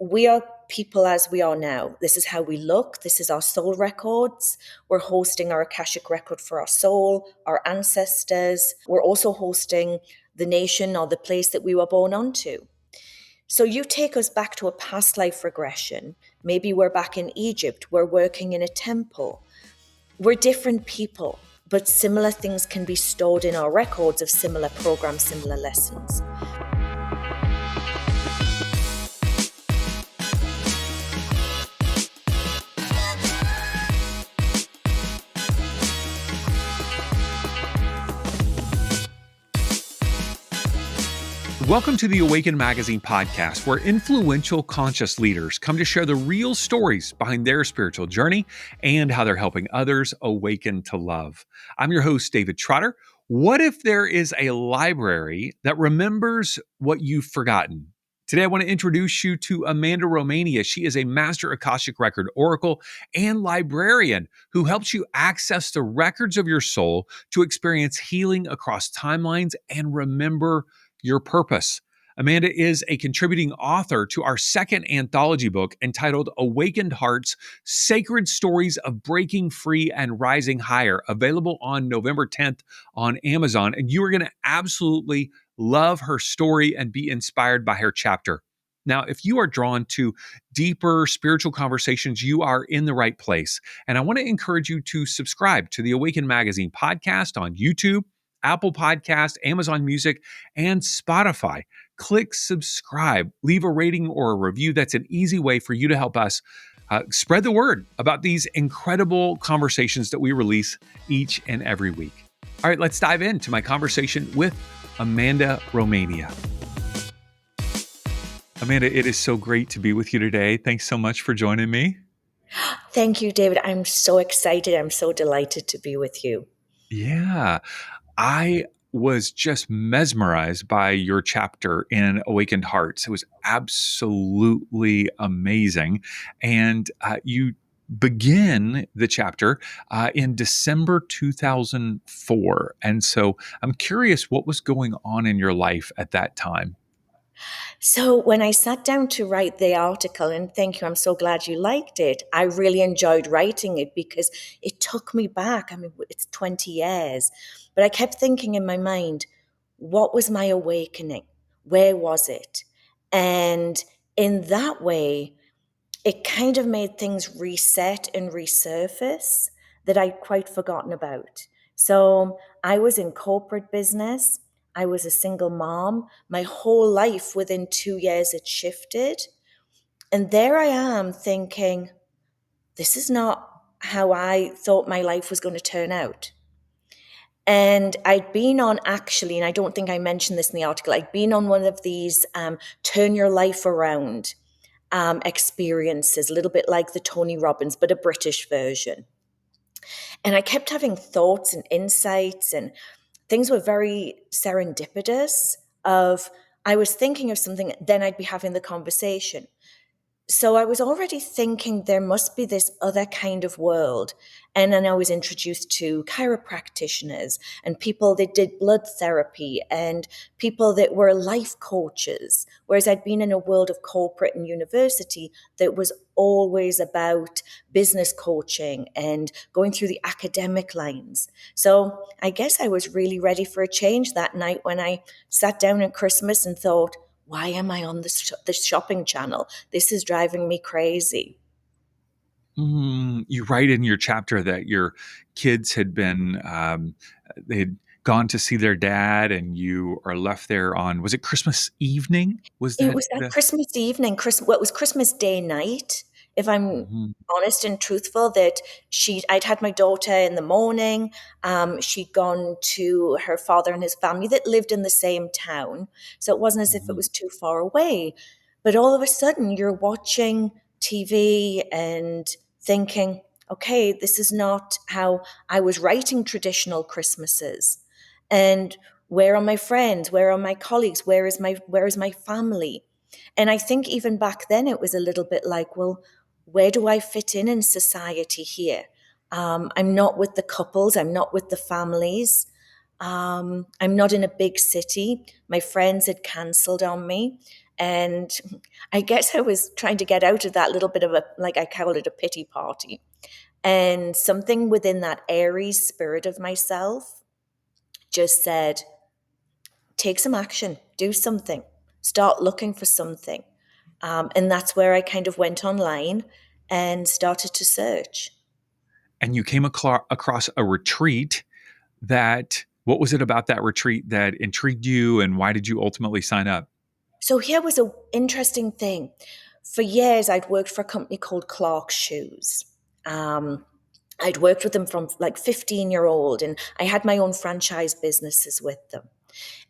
we are people as we are now. This is how we look. This is our soul records. We're hosting our Akashic record for our soul, our ancestors. We're also hosting the nation or the place that we were born onto. So you take us back to a past life regression. Maybe we're back in Egypt. We're working in a temple. We're different people, but similar things can be stored in our records of similar programs, similar lessons. Welcome to the Awaken Magazine podcast, where influential conscious leaders come to share the real stories behind their spiritual journey and how they're helping others awaken to love. I'm your host, David Trotter. What if there is a library that remembers what you've forgotten? Today, I want to introduce you to Amanda, Romania. She is a master Akashic Record Oracle and librarian who helps you access the records of your soul to experience healing across timelines and remember your purpose. Amanda is a contributing author to our second anthology book entitled Awakened Hearts, Sacred Stories of Breaking Free and Rising Higher, available on November 10th on Amazon. And you are going to absolutely love her story and be inspired by her chapter. Now, if you are drawn to deeper spiritual conversations, you are in the right place. And I want to encourage you to subscribe to the Awaken Magazine podcast on YouTube, Apple Podcast, Amazon Music, and Spotify. Click subscribe, leave a rating or a review. That's an easy way for you to help us spread the word about these incredible conversations that we release each and every week. All right, let's dive into my conversation with Amanda, Romania. Amanda, it is so great to be with you today. Thanks so much for joining me. Thank you, David. I'm so excited. I'm so delighted to be with you. Yeah. I was just mesmerized by your chapter in Awakened Hearts. It was absolutely amazing. And you begin the chapter in December 2004. And so I'm curious what was going on in your life at that time. So when I sat down to write the article, and thank you, I'm so glad you liked it. I really enjoyed writing it because it took me back. I mean, it's 20 years, but I kept thinking in my mind, what was my awakening? Where was it? And in that way, it kind of made things reset and resurface that I'd quite forgotten about. So I was in corporate business. I was a single mom. My whole life within 2 years, it shifted. And there I am thinking, this is not how I thought my life was going to turn out. And I'd been on actually, and I don't think I mentioned this in the article, I'd been on one of these turn your life around experiences, a little bit like the Tony Robbins, but a British version. And I kept having thoughts and insights, and things were very serendipitous of I was thinking of something, then I'd be having the conversation. So I was already thinking there must be this other kind of world. And then I was introduced to chiropractors and people that did blood therapy and people that were life coaches. Whereas I'd been in a world of corporate and university that was always about business coaching and going through the academic lines. So I guess I was really ready for a change that night when I sat down at Christmas and thought, why am I on the shopping channel? This is driving me crazy. You write in your chapter that your kids had been, they had gone to see their dad and you are left there on, was it Christmas evening? It was that Christmas evening, it was Christmas Day night, if I'm honest and truthful, that I'd had my daughter in the morning. She'd gone to her father and his family that lived in the same town. So it wasn't as if it was too far away. But all of a sudden you're watching TV and thinking, okay, this is not how I was writing traditional Christmases. And where are my friends? Where are my colleagues? Where is my family? And I think even back then it was a little bit like, well, where do I fit in society here? I'm not with the couples. I'm not with the families. I'm not in a big city. My friends had cancelled on me. And I guess I was trying to get out of that little bit of a, like I call it, a pity party. And something within that Aries spirit of myself just said, take some action, do something, start looking for something. And that's where I kind of went online and started to search. And you came across a retreat that, what was it about that retreat that intrigued you, and why did you ultimately sign up? So here was an interesting thing. For years, I'd worked for a company called Clark's Shoes. Um, I'd worked with them from like 15-year-old, and I had my own franchise businesses with them.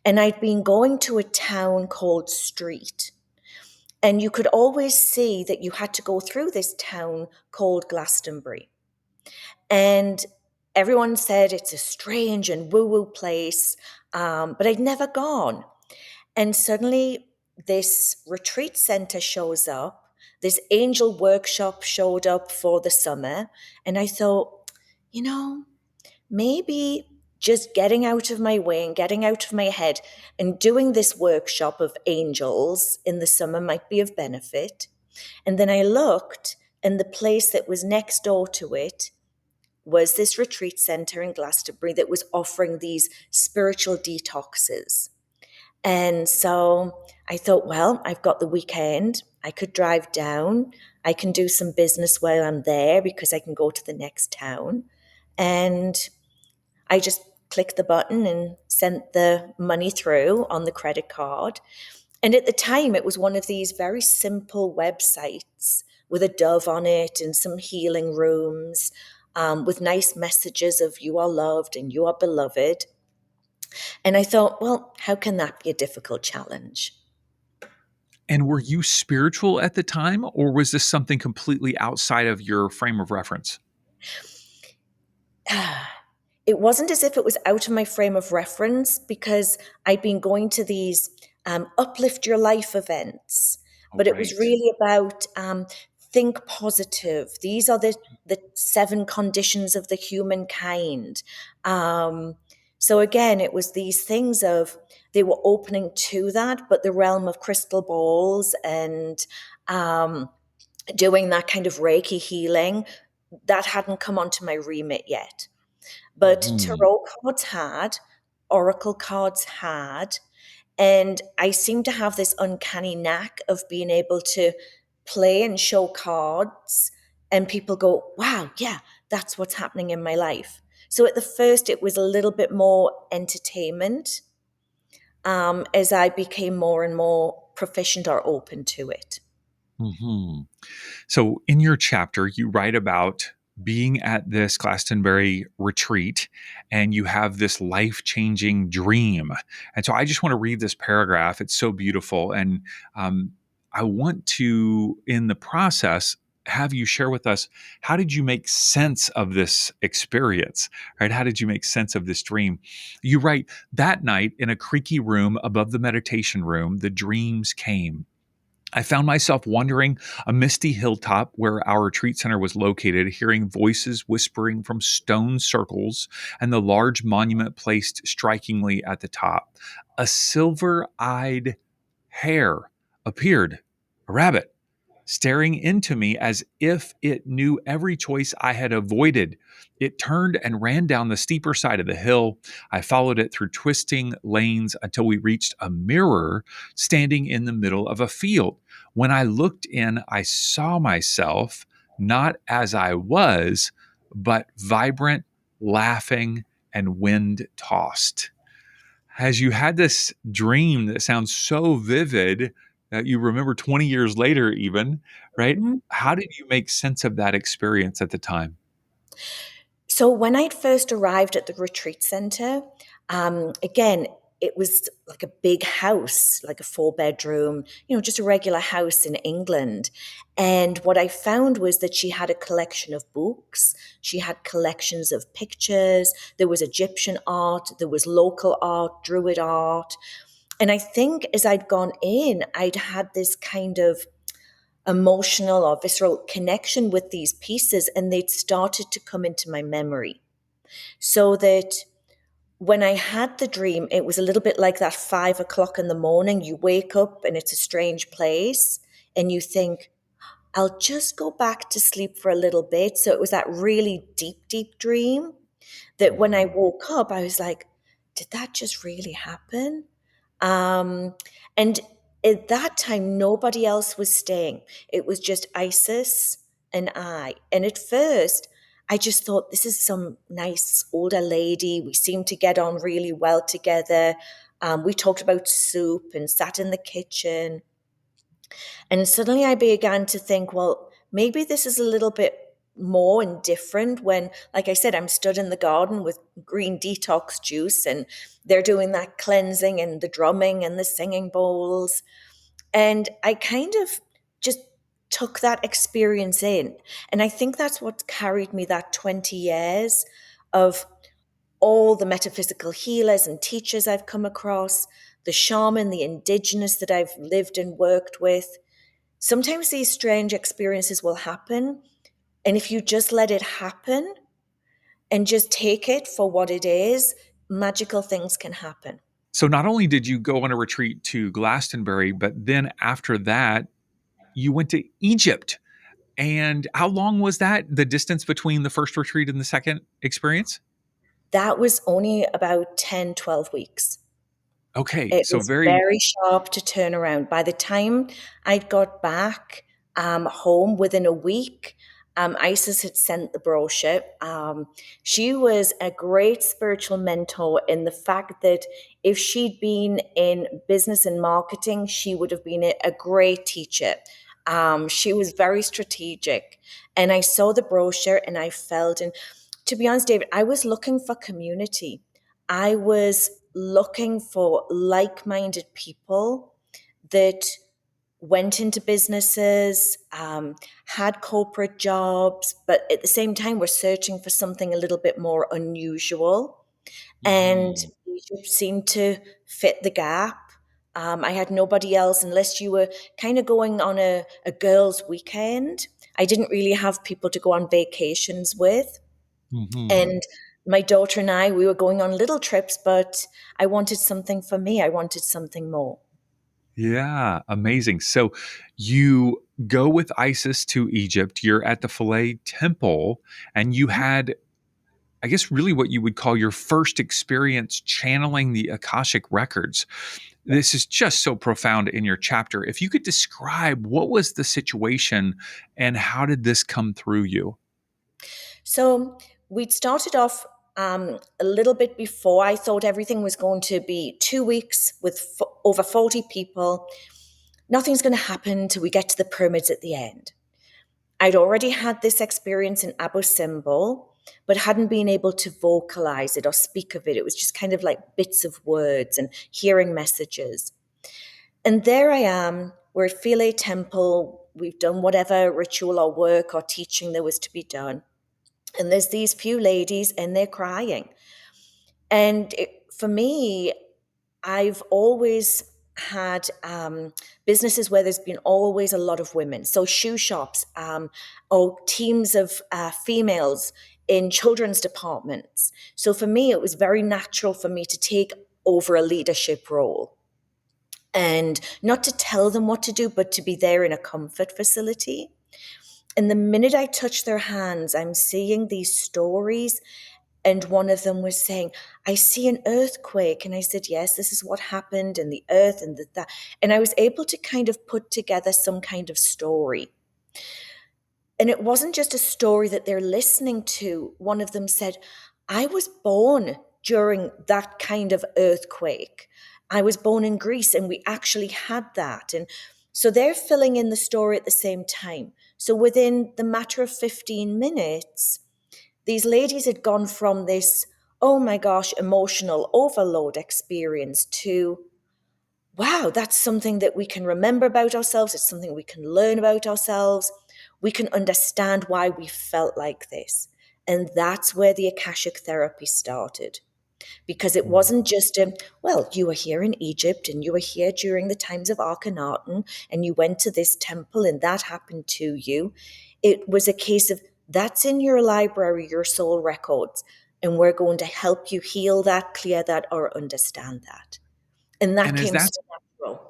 And I'd been going to a town called Street. And you could always see that you had to go through this town called Glastonbury. And everyone said it's a strange and woo woo place, but I'd never gone. And suddenly, this retreat center shows up. This angel workshop showed up for the summer. And I thought, you know, maybe just getting out of my way and getting out of my head and doing this workshop of angels in the summer might be of benefit. And then I looked, and the place that was next door to it was this retreat center in Glastonbury that was offering these spiritual detoxes. And so I thought, well, I've got the weekend. I could drive down. I can do some business while I'm there because I can go to the next town. And I just clicked the button and sent the money through on the credit card. And at the time, it was one of these very simple websites with a dove on it and some healing rooms, with nice messages of you are loved and you are beloved. And I thought, well, how can that be a difficult challenge? And were you spiritual at the time, or was this something completely outside of your frame of reference? It wasn't as if it was out of my frame of reference because I'd been going to these uplift your life events, Oh, but it was right. really about think positive. These are the 7 conditions of the humankind. So again, it was these things of they were opening to that, but the realm of crystal balls and um, doing that kind of Reiki healing that hadn't come onto my remit yet. But Mhm. tarot cards had, oracle cards had, and I seem to have this uncanny knack of being able to play and show cards, and people go, wow, yeah, that's what's happening in my life. So at the first, it was a little bit more entertainment as I became more and more proficient or open to it. Mhm. So, in your chapter, you write about being at this Glastonbury retreat and you have this life changing dream. And so, I just want to read this paragraph. It's so beautiful. And I want to, in the process, have you share with us, how did you make sense of this experience, right? How did you make sense of this dream? You write, that night in a creaky room above the meditation room, the dreams came. I found myself wandering a misty hilltop where our retreat center was located, hearing voices whispering from stone circles and the large monument placed strikingly at the top. A silver eyed hare appeared, a rabbit, staring into me as if it knew every choice I had avoided. It turned and ran down the steeper side of the hill. I followed it through twisting lanes until we reached a mirror standing in the middle of a field. When I looked in, I saw myself not as I was, but vibrant, laughing, and wind tossed. Has you had this dream that sounds so vivid that you remember 20 years later, even, right? How did you make sense of that experience at the time? So when I'd first arrived at the retreat center, again, it was like a big house, like a 4 bedroom, just a regular house in England. And what I found was that she had a collection of books. She had collections of pictures. There was Egyptian art. There was local art, Druid art. And I think as I'd gone in, I'd had this kind of emotional or visceral connection with these pieces, and they'd started to come into my memory. So that when I had the dream, it was a little bit like that 5 o'clock in the morning. You wake up and it's a strange place, and you think, I'll just go back to sleep for a little bit. So it was that really deep, deep dream that when I Mhm. woke up, I was like, did that just really happen? Um, and at that time, nobody else was staying. It was just Isis and I. And at first, I just thought, this is some nice older lady. We seemed to get on really well together. We talked about soup and sat in the kitchen. And suddenly I began to think, well, maybe this is a little bit more and different when, like I said, I'm stood in the garden with green detox juice and they're doing that cleansing and the drumming and the singing bowls. And I kind of just took that experience in. And I think that's what carried me that 20 years of all the metaphysical healers and teachers I've come across, the shaman, the indigenous that I've lived and worked with. Sometimes these strange experiences will happen. And if you just let it happen and just take it for what it is, magical things can happen. So not only did you go on a retreat to Glastonbury, but then after that, you went to Egypt. And how long was that? The distance between the first retreat and the second experience? That was only about 10, 12 weeks. Okay, It so was very very sharp to turn around. By the time I got back home within a week, Isis had sent the brochure. She was a great spiritual mentor in the fact that if she'd been in business and marketing, she would have been a great teacher. She was very strategic. And I saw the brochure and I felt, and to be honest, David, I was looking for community. I was looking for like minded people that went into businesses, had corporate jobs, but at the same time were searching for something a little bit more unusual. And Mhm. Egypt seemed to fit the gap. I had nobody else unless you were kind of going on a girls' weekend. I didn't really have people to go on vacations with. Mhm. And my daughter and I, we were going on little trips, but I wanted something for me. I wanted something more. Yeah, amazing. So you go with Isis to Egypt. You're at the Philae Temple, and you had, I guess, really what you would call your first experience channeling the Akashic records. This is just so profound in your chapter. If you could describe what was the situation and how did this come through you? So we'd started off a little bit before. I thought everything was going to be 2 weeks with over 40 people. Nothing's going to happen till we get to the pyramids at the end. I'd already had this experience in Abu Simbel, but hadn't been able to vocalize it or speak of it. It was just kind of like bits of words and hearing messages. And there I am. We're at Philae Temple. We've done whatever ritual or work or teaching there was to be done. And there's these few ladies and they're crying. And for me, I've always had businesses where there's been always a lot of women. So shoe shops or teams of females in children's departments. So for me, it was very natural for me to take over a leadership role and not to tell them what to do, but to be there in a comfort facility. And the minute I touch their hands, I'm seeing these stories. And one of them was saying, I see an earthquake. And I said, yes, this is what happened, and the earth and that. And I was able to kind of put together some kind of story. And it wasn't just a story that they're listening to. One of them said, I was born during that kind of earthquake. I was born in Greece and we actually had that. And so they're filling in the story at the same time. So within the matter of 15 minutes, these ladies had gone from this, oh my gosh, emotional overload experience to, wow, that's something that we can remember about ourselves. It's something we can learn about ourselves. We can understand why we felt like this. And that's where the Akashic therapy started. Because it wasn't just a, well, you were here in Egypt and you were here during the times of Akhenaten and you went to this temple and that happened to you. It was a case of that's in your library, your soul records. and we're going to help you heal that, clear that, or understand that. And that And as came so that's, natural.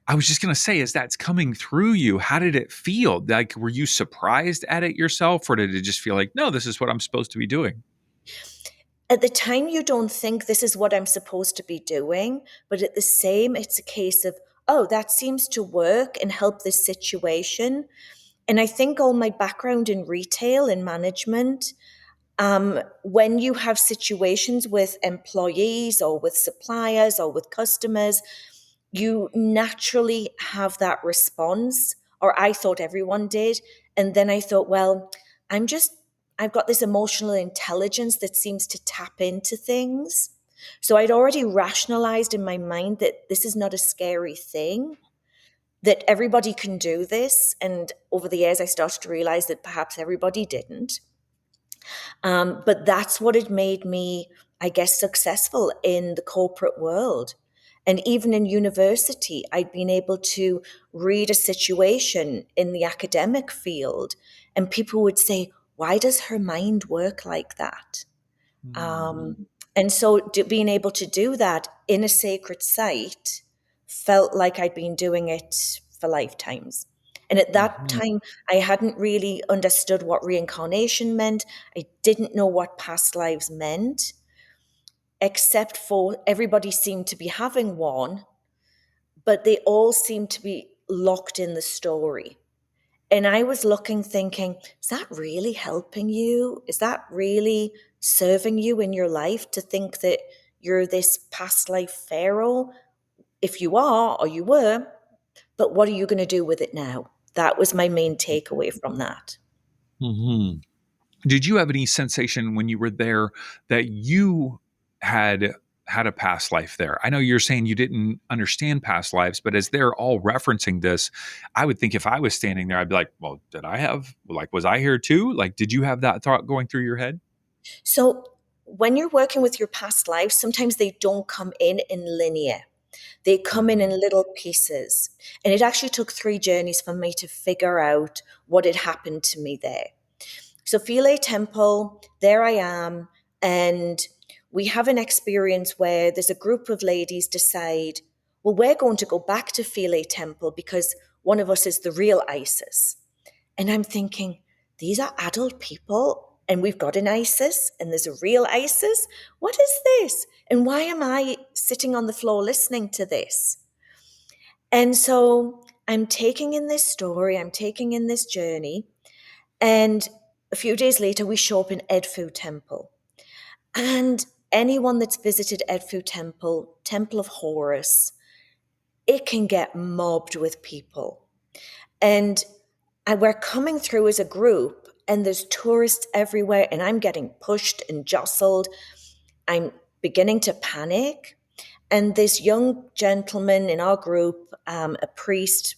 I was just going to say, as that's coming through you, how did it feel? Like, were you surprised at it yourself, or did it just feel like, no, this is what I'm supposed to be doing? At the time, you don't think this is what I'm supposed to be doing, but at the same, it's a case of, oh, that seems to work and help this situation. And I think all my background in retail and management, when you have situations with employees or with suppliers or with customers, you naturally have that response, or I thought everyone did. And then I thought, well, I'm just, I've got this emotional intelligence that seems to tap into things. So I'd already rationalized in my mind that this is not a scary thing, that everybody can do this. And over the years, I started to realize that perhaps everybody didn't. But that's what had made me, I guess, successful in the corporate world. And even in university, I'd been able to read a situation in the academic field, and people would say, why does her mind work like that? Mm-hmm. And so being able to do that in a sacred site felt like I'd been doing it for lifetimes. And at that Mm-hmm. time, I hadn't really understood what reincarnation meant. I didn't know what past lives meant, except for everybody seemed to be having one, but they all seemed to be locked in the story. And I was looking, thinking, is that really helping you? Is that really serving you in your life to think that you're this past life pharaoh? If you are, or you were, but what are you going to do with it now? That was my main takeaway from that. Mm-hmm. Did you have any sensation when you were there that you had had a past life there? I know you're saying you didn't understand past lives, but as they're all referencing this, I would think if I was standing there, I'd be like, well, did I have, like, was I here too? Like, did you have that thought going through your head? So when you're working with your past lives, sometimes they don't come in linear. They come in Mm-hmm. little pieces. And it actually took 3 journeys for me to figure out what had happened to me there. So Philae Temple, there I am, and we have an experience where there's a group of ladies decide, well, we're going to go back to Philae Temple because one of us is the real Isis. And I'm thinking, these are adult people, and we've got an Isis, and there's a real Isis. What is this? And why am I sitting on the floor listening to this? And so I'm taking in this story, I'm taking in this journey, and a few days later, we show up in Edfu Temple. And anyone that's visited Edfu Temple, Temple of Horus, it can get mobbed with people. And we're coming through as a group, and there's tourists everywhere, and I'm getting pushed and jostled. I'm beginning to panic. And this young gentleman in our group, a priest,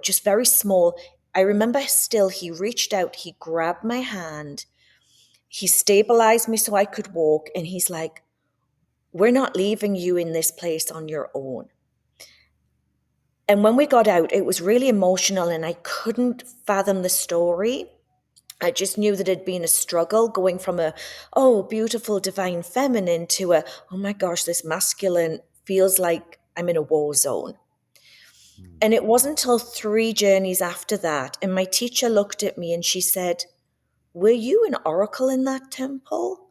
just very small, I remember still, he reached out, he grabbed my hand, he stabilized me so I could walk, and he's like, we're not leaving you in this place on your own. And when we got out, it was really emotional, and I couldn't fathom the story. I just knew that it had been a struggle going from oh, beautiful, divine feminine to oh my gosh, this masculine feels like I'm in a war zone. And it wasn't until 3 journeys after that, and my teacher looked at me and she said, were you an oracle in that temple?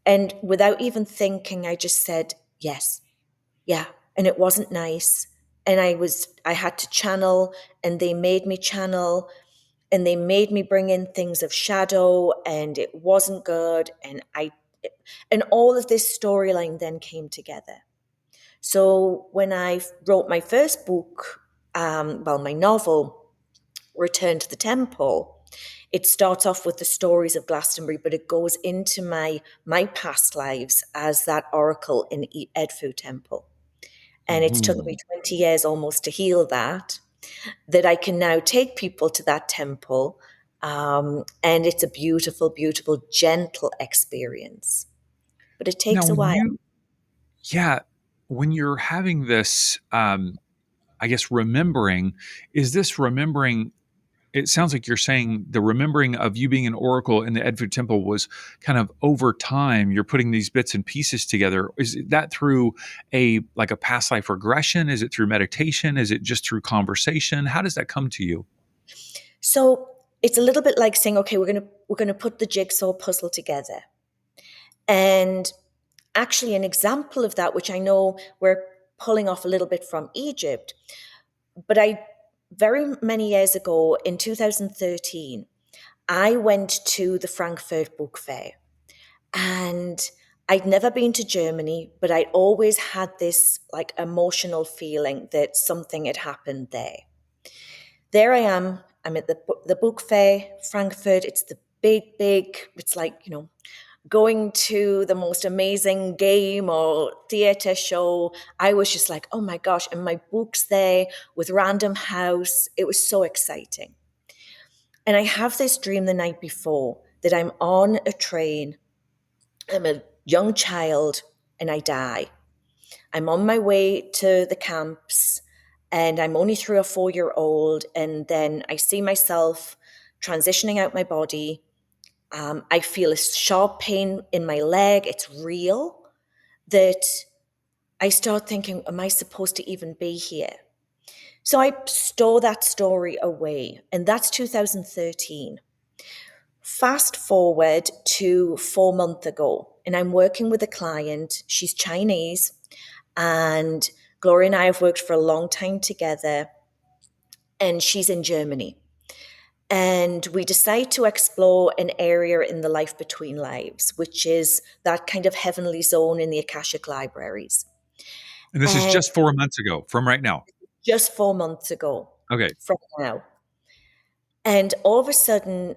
And without even thinking, I just said, yes, yeah. And it wasn't nice. And I had to channel, and they made me channel, and they made me bring in things of shadow, and it wasn't good. And all of this storyline then came together. So when I wrote my first book, my novel, Return to the Temple, it starts off with the stories of Glastonbury, but it goes into my past lives as that oracle in Edfu Temple. And it's took me Mm-hmm. 20 years almost to heal that I can now take people to that temple. And it's a beautiful, beautiful, gentle experience. But it Now, takes a while. yeah, when you're having this, I guess, remembering, is this remembering it sounds like you're saying the remembering of you being an oracle in the Edfu temple was kind of over time. You're putting these bits and pieces together. Is that through like a past life regression? Is it through meditation? Is it just through conversation? How does that come to you? So it's a little bit like saying, okay, we're gonna put the jigsaw puzzle together. And actually, an example of that, which I know we're pulling off a little bit from Egypt, but I very many years ago in 2013, I went to the Frankfurt Book Fair, and I'd never been to Germany, but I'd always had this like emotional feeling that something had happened there. There I am. I'm at the book fair, Frankfurt. It's the big. It's like, going to the most amazing game or theater show. I was just like, oh my gosh, and my book's there with Random House. It was so exciting. And I have this dream the night before that I'm on a train. I'm a young child and I die. I'm on my way to the camps and I'm only 3 or 4 years old. And then I see myself transitioning out my body. I feel a sharp pain in my leg. It's real that I start thinking, am I supposed to even be here? So I store that story away. And that's 2013. Fast forward to 4 months ago, and I'm working with a client. She's Chinese, and Gloria and I have worked for a long time together, and she's in Germany. And we decide to explore an area in the life between lives, which is that kind of heavenly zone in the Akashic libraries. And this is And just 4 months ago from right now. just 4 months ago Okay. from now. And all of a sudden,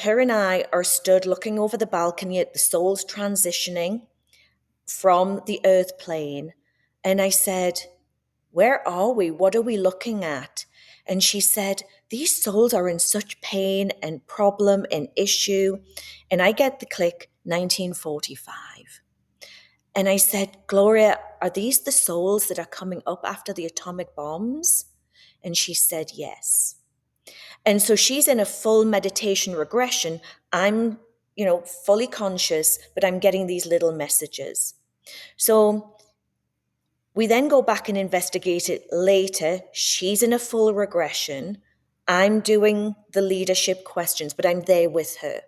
her and I are stood looking over the balcony at the souls transitioning from the earth plane. And I said, where are we? What are we looking at? And she said, these souls are in such pain and problem and issue. And I get the click, 1945. And I said, Gloria, are these the souls that are coming up after the atomic bombs? And she said, yes. And so she's in a full meditation regression. I'm, fully conscious, but I'm getting these little messages. So we then go back and investigate it later. She's in a full regression. I'm doing the leadership questions, but I'm there with her.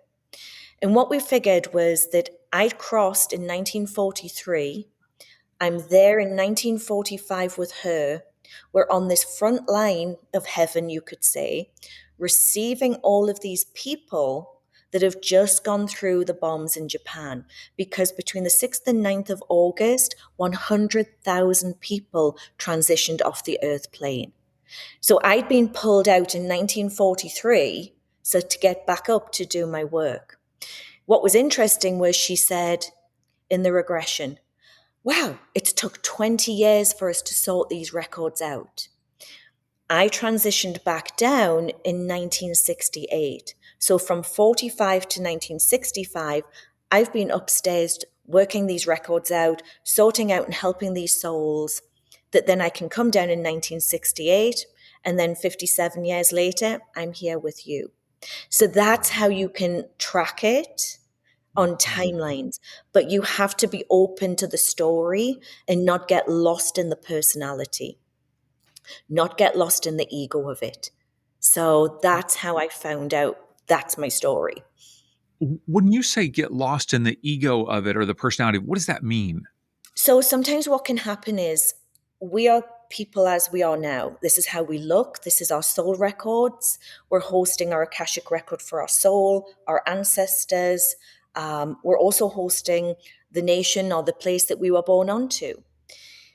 And what we figured was that I'd crossed in 1943. I'm there in 1945 with her. We're on this front line of heaven, you could say, receiving all of these people that have just gone through the bombs in Japan. Because between the 6th and 9th of August, 100,000 people transitioned off the earth plane. So I'd been pulled out in 1943, so to get back up to do my work. What was interesting was she said in the regression, wow, it took 20 years for us to sort these records out. I transitioned back down in 1968. So from 45 to 1965, I've been upstairs working these records out, sorting out and helping these souls, that then I can come down in 1968, and then 57 years later, I'm here with you. So that's how you can track it on timelines, but you have to be open to the story and not get lost in the personality, not get lost in the ego of it. So that's how I found out that's my story. When you say get lost in the ego of it or the personality, what does that mean? So sometimes what can happen is we are people as we are now. This is how we look. This is our soul records. We're hosting our Akashic record for our soul, our ancestors. We're also hosting the nation or the place that we were born onto.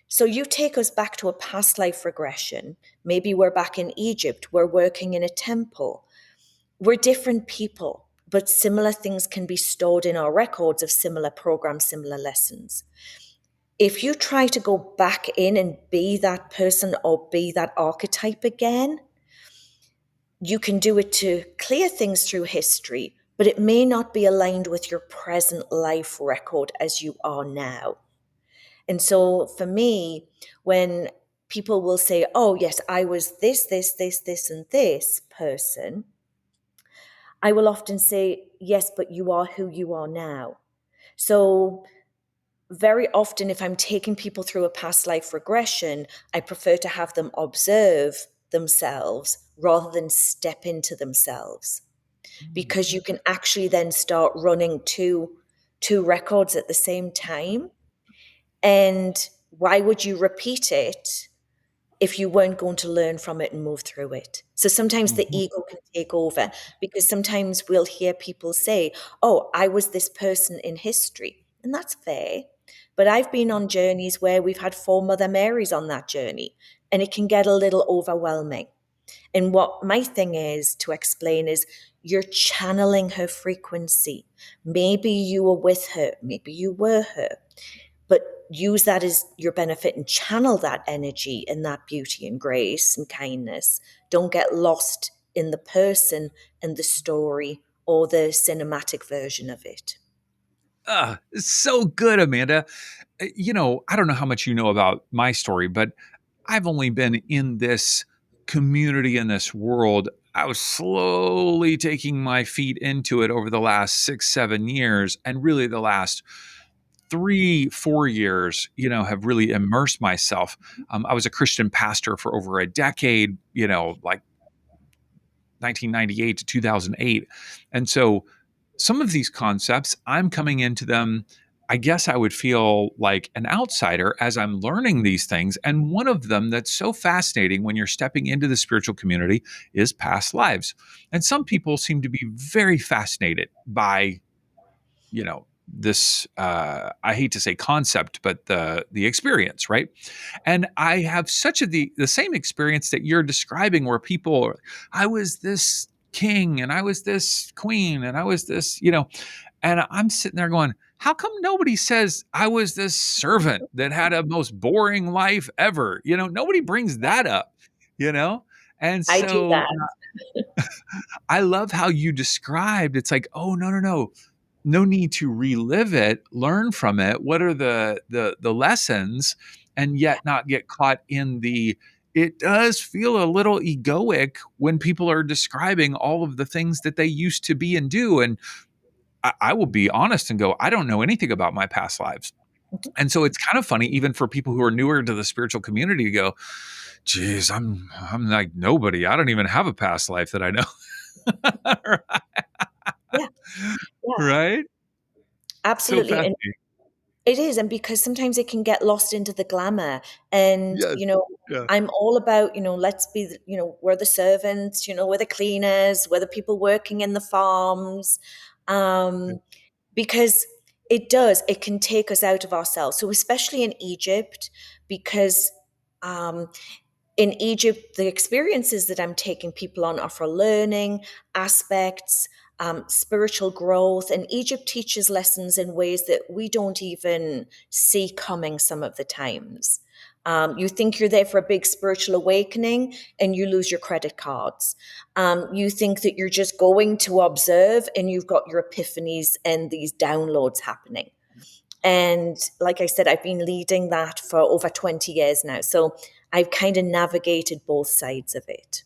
So you take us back to a past life regression. Maybe we're back in Egypt. We're working in a temple. We're different people, but similar things can be stored in our records of similar programs, similar lessons. If you try to go back in and be that person or be that archetype again, you can do it to clear things through history, but it may not be aligned with your present life record as you are now. And so for me, when people will say, oh, yes, I was this, and this person, I will often say, yes, but you are who you are now. So very often, if I'm taking people through a past life regression, I prefer to have them observe themselves rather than step into themselves, Mm. because you can actually then start running two records at the same time. And why would you repeat it if you weren't going to learn from it and move through it? So sometimes the Mhm. ego can take over, because sometimes we'll hear people say, oh, I was this person in history. And that's fair. But I've been on journeys where we've had four Mother Marys on that journey, and it can get a little overwhelming. And what my thing is to explain is, you're channeling her frequency. Maybe you were with her, maybe you were her, but use that as your benefit and channel that energy and that beauty and grace and kindness. Don't get lost in the person and the story or the cinematic version of it. It's so good, Amanda. I don't know how much you know about my story, but I've only been in this community, in this world. I was slowly taking my feet into it over the last 6, 7 years, and really the last 3, 4 years, have really immersed myself. I was a Christian pastor for over a decade, like 1998 to 2008. And so some of these concepts, I'm coming into them. I guess I would feel like an outsider as I'm learning these things. And one of them that's so fascinating when you're stepping into the spiritual community is past lives. And some people seem to be very fascinated by, this I hate to say concept, but the experience, right? And I have such the same experience that you're describing, where people I was this king and I was this queen and I was this, and I'm sitting there going, how come nobody says I was this servant that had a most boring life ever? Nobody brings that up, you know? And I do so that. I love how you described, it's like, oh, no, no, no. No need to relive it, learn from it. What are the lessons, and yet not get caught in it does feel a little egoic when people are describing all of the things that they used to be and do. And I will be honest and go, I don't know anything about my past lives. And so it's kind of funny, even for people who are newer to the spiritual community, to go, geez, I'm like nobody. I don't even have a past life that I know. Yeah, yeah, Right? So absolutely. And fascinating. it is. And because sometimes it can get lost into the glamour. And, Yes. Yeah. I'm all about, let's be, we're the servants, we're the cleaners, we're the people working in the farms. Yeah. Um, because it can take us out of ourselves. So, especially in Egypt, because um, in Egypt, the experiences that I'm taking people on are for learning aspects, spiritual growth. And Egypt teaches lessons in ways that we don't even see coming some of the times. You think you're there for a big spiritual awakening and you lose your credit cards. You think that you're just going to observe and you've got your epiphanies and these downloads happening. And like I said, I've been leading that for over 20 years now. So I've kind of navigated both sides of it.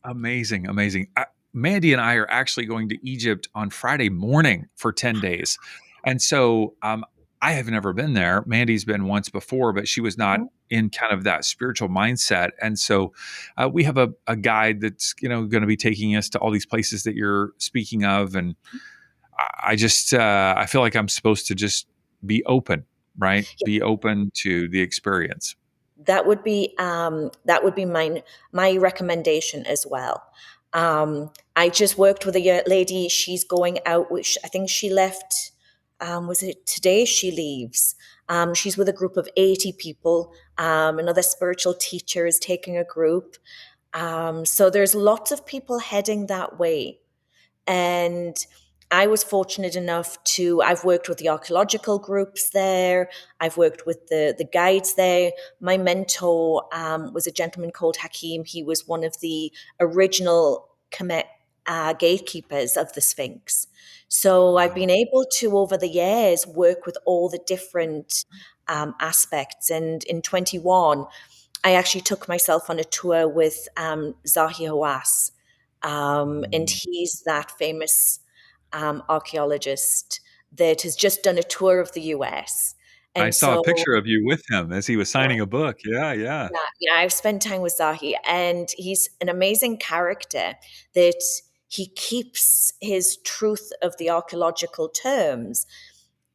Amazing, amazing. Mandy and I are actually going to Egypt on Friday morning for 10 days. And so I have never been there. Mandy's been once before, but she was not in kind of that spiritual mindset. And so we have a guide that's, going to be taking us to all these places that you're speaking of. And I just, I feel like I'm supposed to just be open, right? Be open to the experience. That would be my recommendation as well. I just worked with a lady. She's going out. Which I think she left. Was it today? She leaves. She's with a group of 80 people. Another spiritual teacher is taking a group. So there's lots of people heading that way. And I was fortunate enough I've worked with the archaeological groups there. I've worked with the guides there. My mentor was a gentleman called Hakim. He was one of the original gatekeepers of the Sphinx. So I've Wow. been able to, over the years, work with all the different aspects. And in 21, I actually took myself on a tour with Zahi Hawass. And he's that famous archaeologist that has just done a tour of the US. I And saw a so, picture of you with him as he was signing a book. Yeah, yeah. yeah, I've spent time with Zahi, and he's an amazing character that he keeps his truth of the archaeological terms.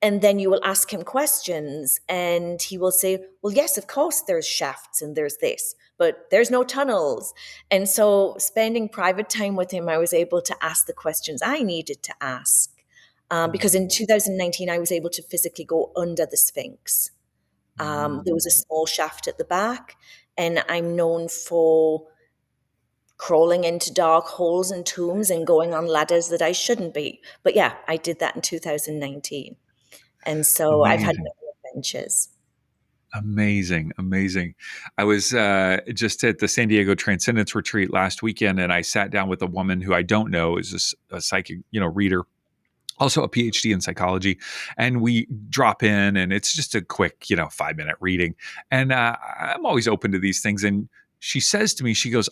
And then you will ask him questions, and he will say, well, yes, of course, there's shafts and there's this, but there's no tunnels. And so, spending private time with him, I was able to ask the questions I needed to ask. Because in Mm, 2019, I was able to physically go under the Sphinx. There was a mm. small shaft at the back, and I'm known for crawling into dark holes and tombs and going on ladders that I shouldn't be. But yeah, I did that in 2019. And so I've had Amazing. many adventures. Amazing, amazing. I was just at the San Diego Transcendence Retreat last weekend, and I sat down with a woman who I don't know is a psychic, reader, also a PhD in psychology, and we drop in, and it's just a quick, 5 minute reading. And I'm always open to these things. And she says to me, she goes,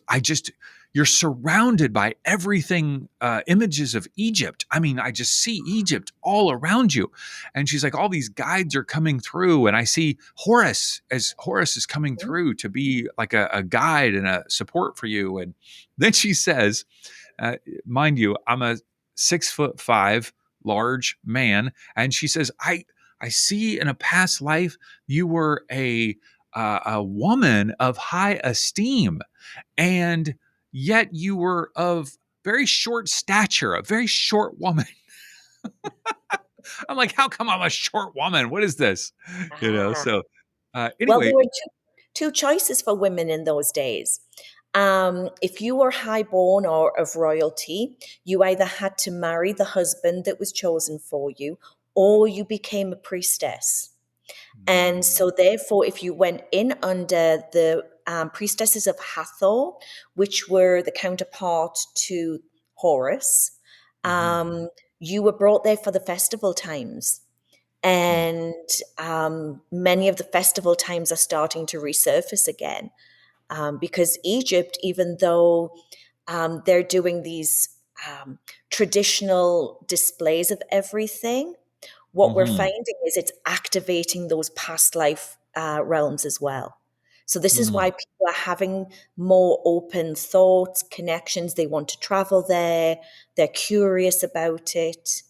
you're surrounded by everything, images of Egypt. I mean, I just see Egypt all around you. And she's like, all these guides are coming through, and I see Horus as Horus is coming through to be like a guide and a support for you. And then she says, uh, mind you, I'm a 6'5" large man, and she says, I see in a past life you were a woman of high esteem, and yet you were of very short stature, a very short woman. I'm like, how come I'm a short woman? What is this? Ah. So Well, anyway. there were two choices for women in those days. If you were highborn or of royalty, you either had to marry the husband that was chosen for you, or you became a priestess. And Mm, so, therefore, if you went in under the priestesses of Hathor, which were the counterpart to Horus, mhm, um, you were brought there for the festival times. mm, And many of the festival times are starting to resurface again, because Egypt, even though they're doing these traditional displays of everything, what we're mhm, finding is it's activating those past life realms as well. So this is mhm. why people are having more open thoughts, connections. They want to travel there. They're curious about it.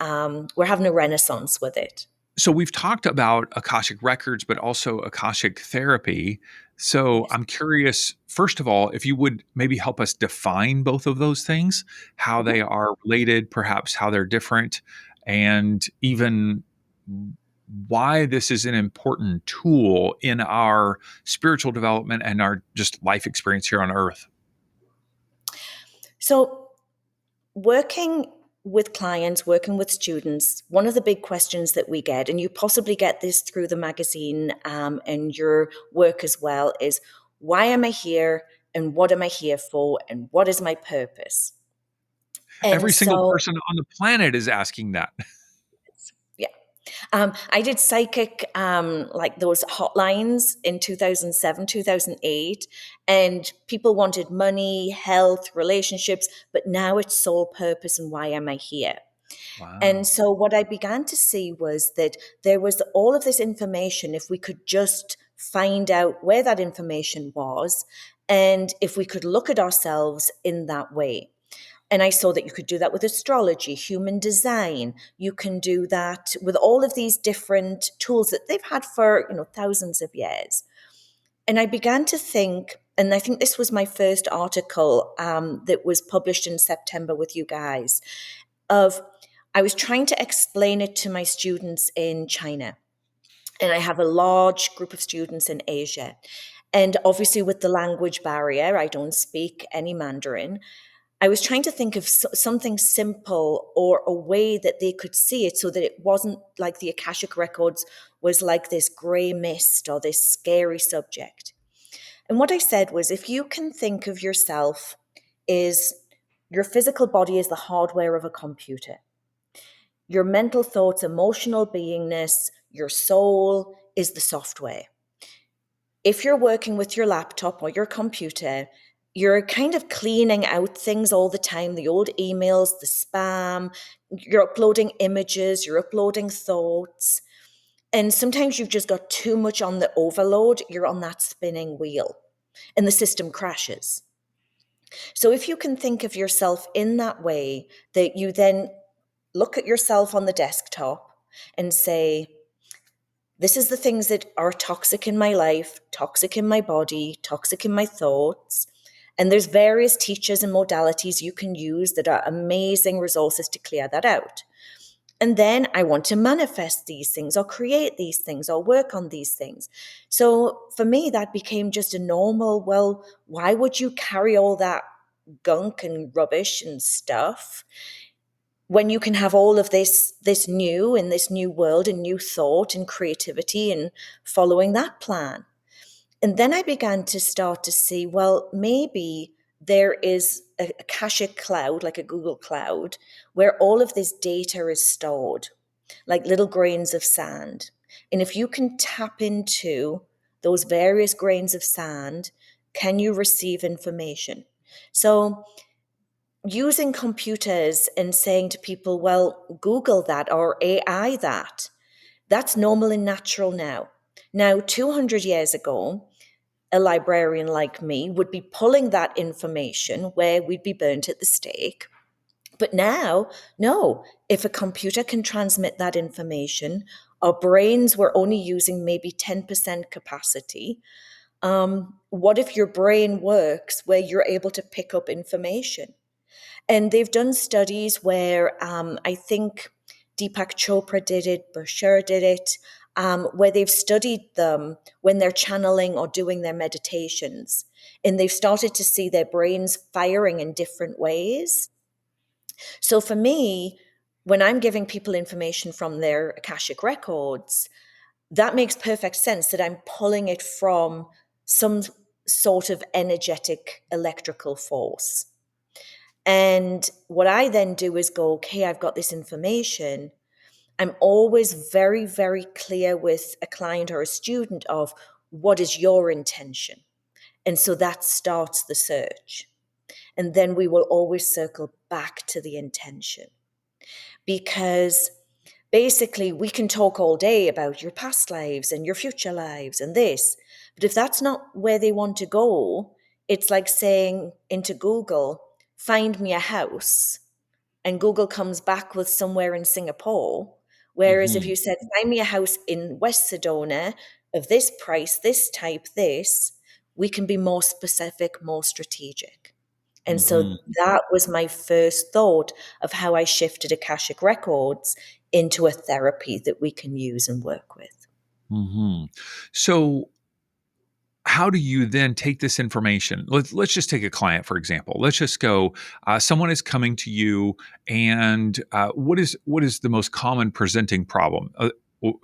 We're having a renaissance with it. So we've talked about Akashic records, but also Akashic therapy. So Yes. I'm curious, first of all, if you would maybe help us define both of those things, how they Mhm. are related, perhaps how they're different, and even why this is an important tool in our spiritual development and our just life experience here on earth. So working with clients, working with students, one of the big questions that we get, and you possibly get this through the magazine and your work as well, is why am I here and what am I here for and what is my purpose? And Every single so, person on the planet is asking that. yeah, I did psychic, like those hotlines in 2007, 2008, and people wanted money, health, relationships, but now it's soul purpose and why am I here? And Wow. so, what I began to see was that there was all of this information. If we could just find out where that information was, and if we could look at ourselves in that way. And I saw that you could do that with astrology, human design. You can do that with all of these different tools that they've had for, thousands of years. And I began to think, and I think this was my first article that was published in September with you guys, of I was trying to explain it to my students in China. And I have a large group of students in Asia. And obviously, with the language barrier, I don't speak any Mandarin. I was trying to think of something simple or a way that they could see it so that it wasn't like the Akashic Records was like this gray mist or this scary subject. And what I said was if you can think of yourself is your physical body is the hardware of a computer. Your mental thoughts, emotional beingness, your soul is the software. If you're working with your laptop or your computer, you're kind of cleaning out things all the time, the old emails, the spam, you're uploading images, you're uploading thoughts. And sometimes you've just got too much on the overload, you're on that spinning wheel and the system crashes. So if you can think of yourself in that way, that you then look at yourself on the desktop and say, this is the things that are toxic in my life, toxic in my body, toxic in my thoughts. And there's various teachers and modalities you can use that are amazing resources to clear that out. And then I want to manifest these things or create these things or work on these things. So for me, that became just a normal, well, why would you carry all that gunk and rubbish and stuff when you can have all of this new in this new world and new thought and creativity and following that plan? And then I began to start to see, well, maybe there is a Akashic cloud, like a Google cloud, where all of this data is stored, like little grains of sand. And if you can tap into those various grains of sand, can you receive information? So using computers and saying to people, well, Google that or AI that, that's normal and natural now. Now, 200 years ago, a librarian like me would be pulling that information where we'd be burnt at the stake. But now, no, if a computer can transmit that information, our brains were only using maybe 10% capacity. What if your brain works where you're able to pick up information? And they've done studies where I think Deepak Chopra did it, Bashir did it, where they've studied them when they're channeling or doing their meditations. And they've started to see their brains firing in different ways. So for me, when I'm giving people information from their Akashic records, that makes perfect sense that I'm pulling it from some sort of energetic electrical force. And what I then do is go, okay, I've got this information. I'm always very, very clear with a client or a student of what is your intention. And so that starts the search. And then we will always circle back to the intention. Because basically, we can talk all day about your past lives and your future lives and this. But if that's not where they want to go, it's like saying into Google, find me a house. And Google comes back with somewhere in Singapore. Whereas if Hmm. you said, find me a house in West Sedona of this price, this type, this, we can be more specific, more strategic. And so Hmm. that was my first thought of how I shifted Akashic Records into a therapy that we can use and work with. Hmm. So, how do you then take this information? Let's just take a client for example. Let's just go. Someone is coming to you, and what is the most common presenting problem?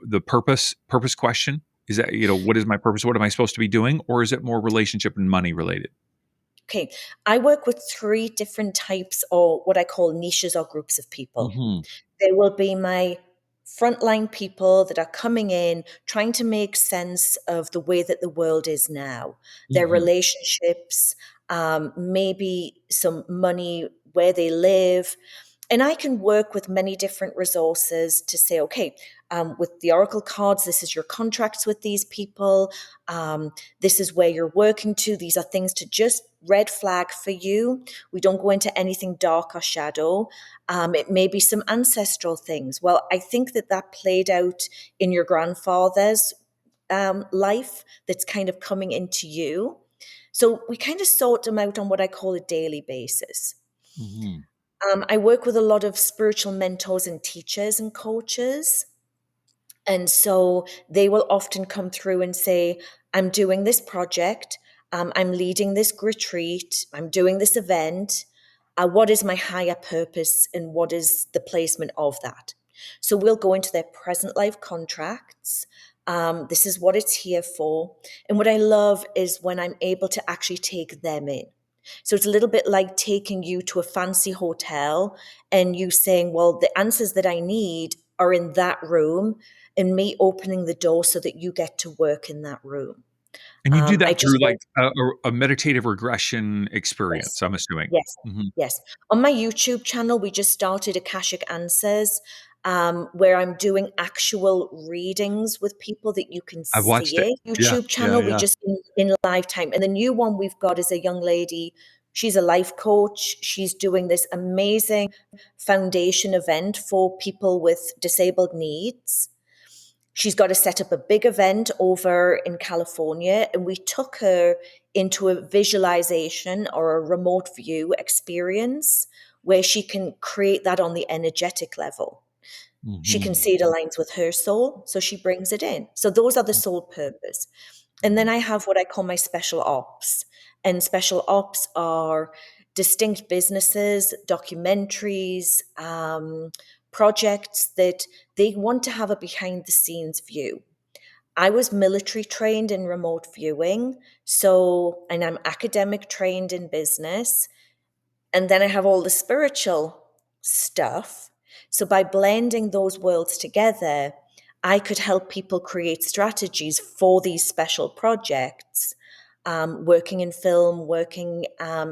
The purpose question is that, what is my purpose? What am I supposed to be doing, or is it more relationship and money related? Okay, I work with three different types or what I call niches or groups of people. Hmm. There will be my frontline people that are coming in, trying to make sense of the way that the world is now, their Hmm. relationships, maybe some money, where they live. And I can work with many different resources to say, okay, with the Oracle cards, this is your contracts with these people. This is where you're working to. These are things to just red flag for you. We don't go into anything dark or shadow. It may be some ancestral things. Well, I think that played out in your grandfather's life that's kind of coming into you. So we kind of sort them out on what I call a daily basis. Hmm. I work with a lot of spiritual mentors and teachers and coaches. And so they will often come through and say, I'm doing this project, I'm leading this retreat, I'm doing this event. What is my higher purpose and what is the placement of that? So we'll go into their present life contracts. This is what it's here for. And what I love is when I'm able to actually take them in. So it's a little bit like taking you to a fancy hotel and you saying, well, the answers that I need are in that room, and me opening the door so that you get to work in that room. And you do I that just through like a meditative regression Yes. experience, I'm assuming. Yes. Mhm. Yes. On my YouTube channel, we just started Akashic Answers, where I'm doing actual readings with people that you can I've watched see it. it. Yeah, YouTube yeah, channel, we yeah. just in lifetime. And the new one we've got is a young lady. She's a life coach. She's doing this amazing foundation event for people with disabled needs. She's got to set up a big event over in California, and we took her into a visualization or a remote view experience where she can create that on the energetic level. She can Mhm. see it aligns with her soul, so she brings it in. So those are the soul purpose. And then Mhm. I have what I call my special ops. And special ops are distinct businesses, documentaries, projects that they want to have a behind the scenes view. I was military trained in remote viewing, and I'm academic trained in business. And then I have all the spiritual stuff. So by blending those worlds together, I could help people create strategies for these special projects, working in film, working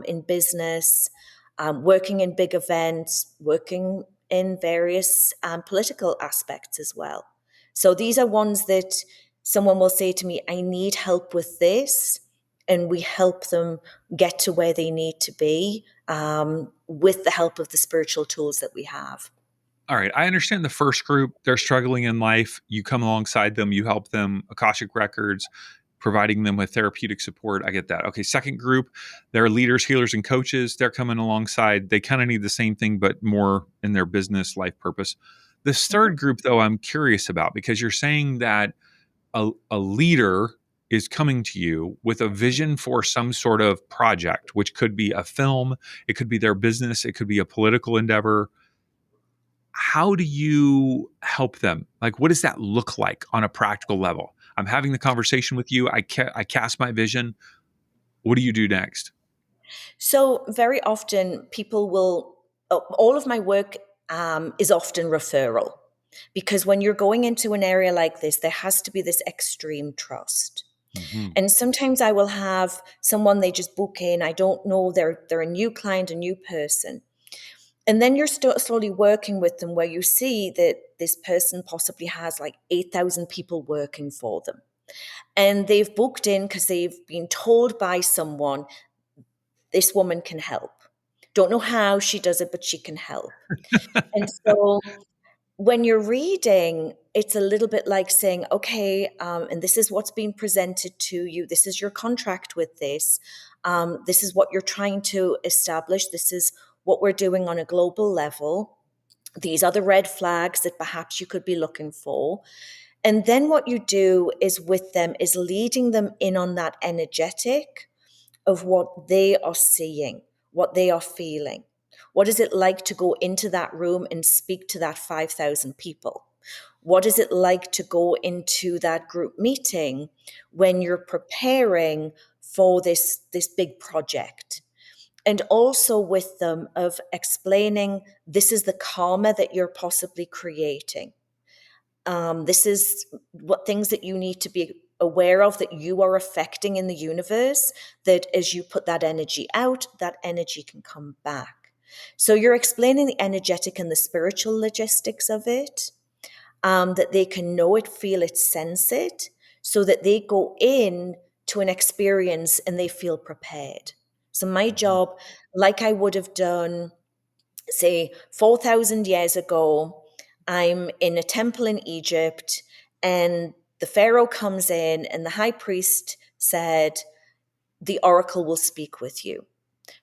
in business, working in big events, working in various political aspects as well. So these are ones that someone will say to me, I need help with this. And we help them get to where they need to be with the help of the spiritual tools that we have. All right. I understand the first group, they're struggling in life. You come alongside them, you help them, Akashic Records, providing them with therapeutic support. I get that. Okay. Second group, they're leaders, healers, and coaches. They're coming alongside. They kind of need the same thing, but more in their business life purpose. This Mhm. third group, though, I'm curious about because you're saying that a leader is coming to you with a vision for some sort of project, which could be a film, it could be their business, it could be a political endeavor. How do you help them? Like, what does that look like on a practical level? I'm having the conversation with you. I cast my vision. What do you do next? So, very often people will, all of my work is often referral because when you're going into an area like this, there has to be this extreme trust. Hmm. And sometimes I will have someone they just book in. I don't know they're a new client, a new person, and then you're slowly working with them, where you see that this person possibly has like 8,000 people working for them, and they've booked in because they've been told by someone this woman can help. Don't know how she does it, but she can help. And so when you're reading, it's a little bit like saying, okay, and this is what's being presented to you. This is your contract with this. This is what you're trying to establish. This is what we're doing on a global level. These are the red flags that perhaps you could be looking for. And then what you do is with them is leading them in on that energetic of what they are seeing, what they are feeling. What is it like to go into that room and speak to that 5,000 people? What is it like to go into that group meeting when you're preparing for this big project? And also with them of explaining this is the karma that you're possibly creating. This is what things that you need to be aware of that you are affecting in the universe, that as you put that energy out, that energy can come back. So you're explaining the energetic and the spiritual logistics of it, that they can know it, feel it, sense it, so that they go in to an experience and they feel prepared. So my Mhm. job, like I would have done say 4,000 years ago, I'm in a temple in Egypt, and the Pharaoh comes in, and the high priest said, the oracle will speak with you.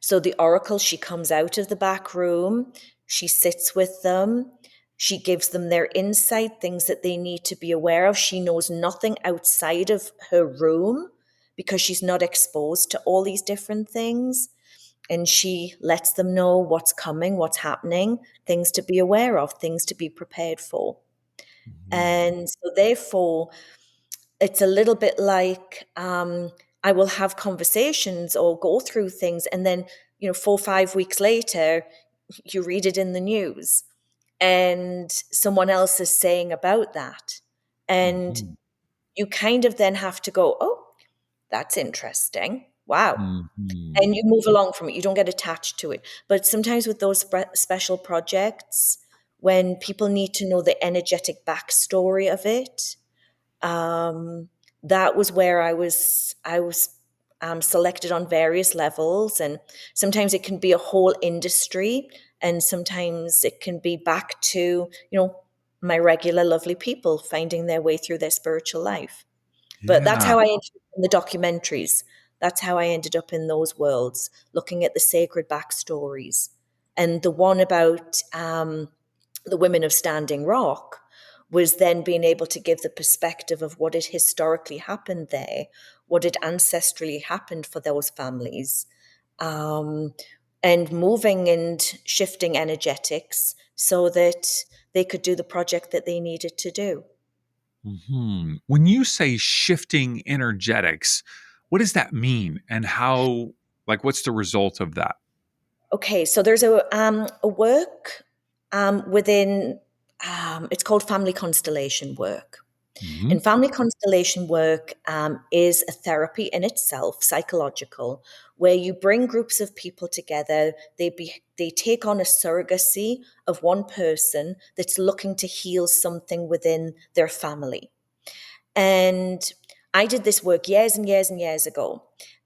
So the oracle, she comes out of the back room, she sits with them, she gives them their insight, things that they need to be aware of. She knows nothing outside of her room because she's not exposed to all these different things, and she lets them know what's coming, what's happening, things to be aware of, things to be prepared for. Mhm. And so, therefore, it's a little bit like I will have conversations or go through things, and then, 4 or 5 weeks later, you read it in the news, and someone else is saying about that. And Mhm. you kind of then have to go, oh, That's interesting. Wow. Hmm. And you move along from it. You don't get attached to it. But sometimes with those special projects, when people need to know the energetic backstory of it, um, that was where I was selected on various levels, and sometimes it can be a whole industry, and sometimes it can be back to my regular lovely people finding their way through their spiritual life. But that's Yeah. how I ended up in the documentaries. That's how I ended up in those worlds, looking at the sacred backstories. And the one about the women of Standing Rock was then being able to give the perspective of what had historically happened there, what had ancestrally happened for those families, um, and moving and shifting energetics so that they could do the project that they needed to do. When you say shifting energetics, what does that mean? And how, like, what's the result of that? Okay, so there's a work within, it's called family constellation work. Hmm. And family constellation work is a therapy in itself, psychological, where you bring groups of people together. They take on a surrogacy of one person that's looking to heal something within their family. And I did this work years and years and years ago.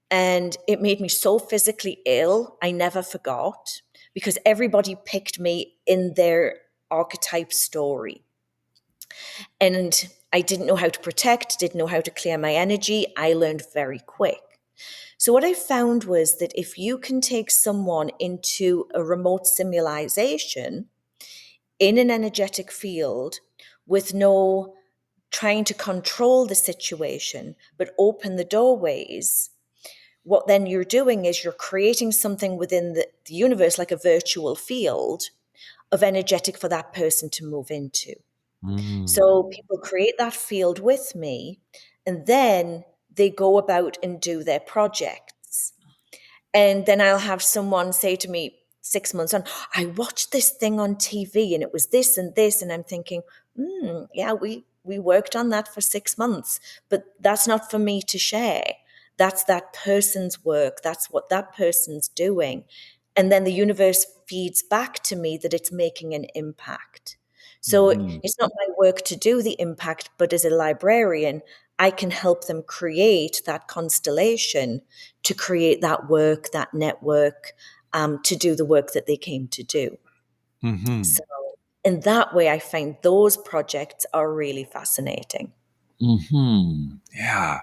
And it made me so physically ill, I never forgot, because everybody picked me in their archetype story. And I didn't know how to protect, didn't know how to clear my energy. I learned very quick. So, what I found was that if you can take someone into a remote simulation in an energetic field with no trying to control the situation, but open the doorways, what then you're doing is you're creating something within the universe, like a virtual field of energetic for that person to move into. Mm. So people create that field with me, and then they go about and do their projects. And then I'll have someone say to me 6 months on, I watched this thing on TV and it was this and this. And I'm thinking, yeah, we worked on that for 6 months, but that's not for me to share. That's that person's work. That's what that person's doing. And then the universe feeds back to me that it's making an impact. So Mhm. it's not my work to do the impact, but as a librarian, I can help them create that constellation to create that work, that network, to do the work that they came to do. So, Mhm. in that way, I find those projects are really fascinating. Mhm. Yeah.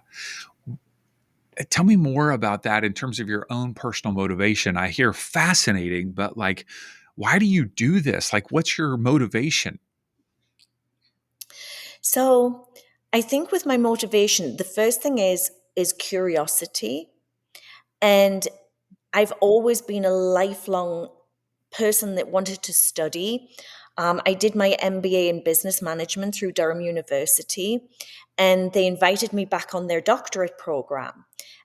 Tell me more about that in terms of your own personal motivation. I hear fascinating, but like, why do you do this? Like, what's your motivation? So, I think with my motivation, the first thing is curiosity, and I've always been a lifelong person that wanted to study. I did my MBA in business management through Durham University, and they invited me back on their doctorate program.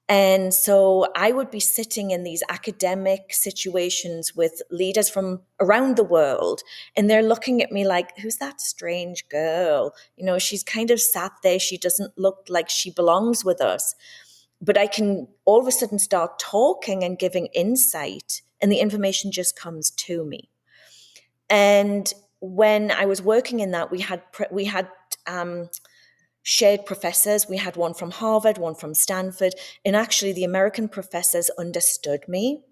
And so I would be sitting in these academic situations with leaders from around the world, and they're looking at me like, who's that strange girl? She's kind of sat there. She doesn't look like she belongs with us. But I can all of a sudden start talking and giving insight, and the information just comes to me. And when I was working in that, we had shared professors. We had one from Harvard, one from Stanford, and actually the American professors understood me.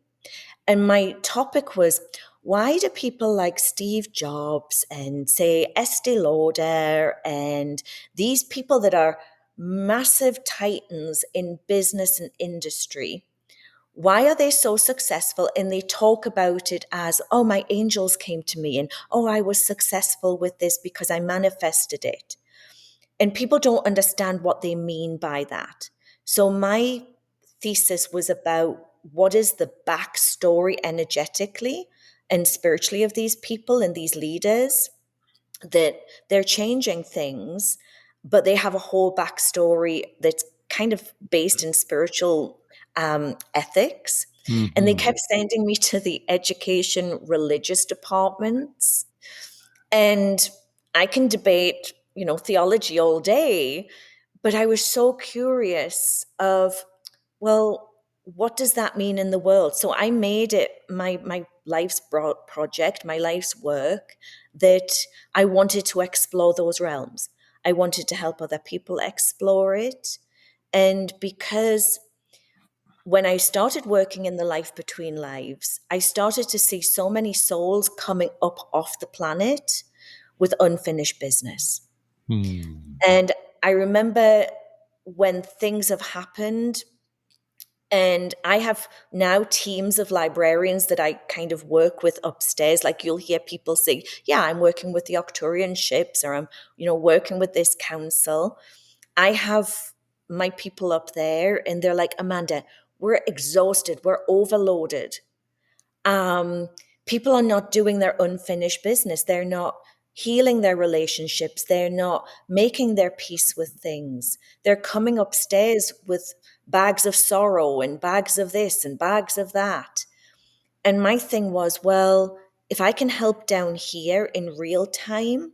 And my topic was, why do people like Steve Jobs and say Estee Lauder and these people that are massive titans in business and industry, why are they so successful? And they talk about it as, oh, my angels came to me, and oh, I was successful with this because I manifested it. And people don't understand what they mean by that. So my thesis was about what is the backstory energetically and spiritually of these people and these leaders, that they're changing things, but they have a whole backstory that's kind of based in spiritual ethics. And they Mhm. kept sending me to the education religious departments. And I can debate, theology all day, but I was so curious of well, what does that mean in the world? So I made it my life's project, my life's work, that I wanted to explore those realms. I wanted to help other people explore it. And because when I started working in the life between lives, I started to see so many souls coming up off the planet with unfinished business. Hmm. And I remember when things have happened, and I have now teams of librarians that I kind of work with upstairs. Like you'll hear people say, yeah, I'm working with the Octurian ships, or I'm, working with this council. I have my people up there and they're like, Amanda, we're exhausted, we're overloaded. Um, People are not doing their unfinished business. They're not healing their relationships. They're not making their peace with things. They're coming upstairs with bags of sorrow and bags of this and bags of that. And my thing was, well, if I can help down here in real time,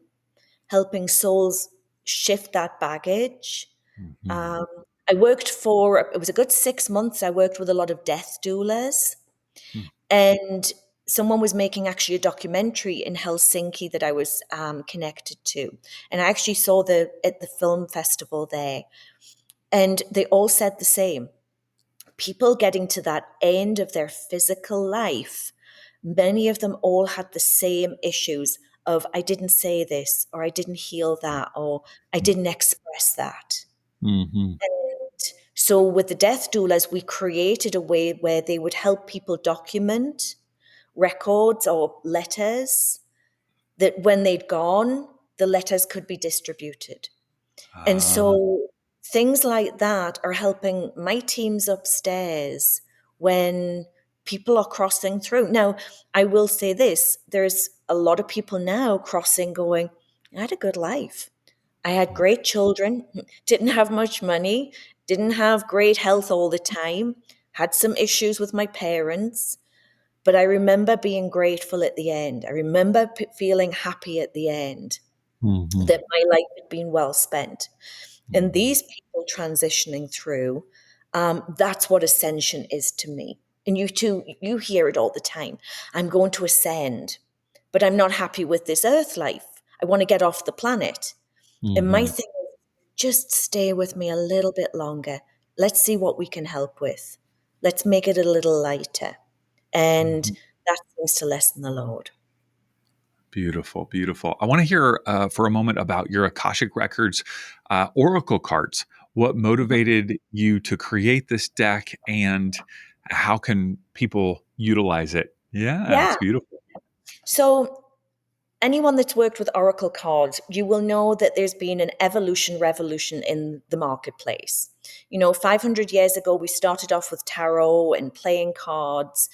helping souls shift that baggage. Hmm. Um, I worked for, it was a good 6 months. I worked with a lot of death doulas. And someone was making actually a documentary in Helsinki that I was connected to. And I actually saw at the film festival there. And they all said the same. People getting to that end of their physical life, many of them all had the same issues of I didn't say this, or I didn't heal that, or I didn't express that. Hmm. So with the death doulas, we created a way where they would help people document records or letters that when they'd gone, the letters could be distributed. And Ah. so things like that are helping my teams upstairs when people are crossing through. Now, I will say this, there's a lot of people now crossing going, I had a good life. I had great children, didn't have much money, didn't have great health all the time, had some issues with my parents, but I remember being grateful at the end. I remember feeling happy at the end Hmm. that my life had been well spent. And these people transitioning through, that's what ascension is to me. And you too, you hear it all the time. I'm going to ascend, but I'm not happy with this earth life. I want to get off the planet. And my Hmm. thing is, just stay with me a little bit longer. Let's see what we can help with. Let's make it a little lighter. And Hmm. that seems to lessen the load. Beautiful, beautiful. I want to hear for a moment about your Akashic Records Oracle cards. What motivated you to create this deck, and how can people utilize it? Yeah, Yeah. it's beautiful. So anyone that's worked with Oracle cards, you will know that there's been an revolution in the marketplace. 500 years ago, we started off with tarot and playing cards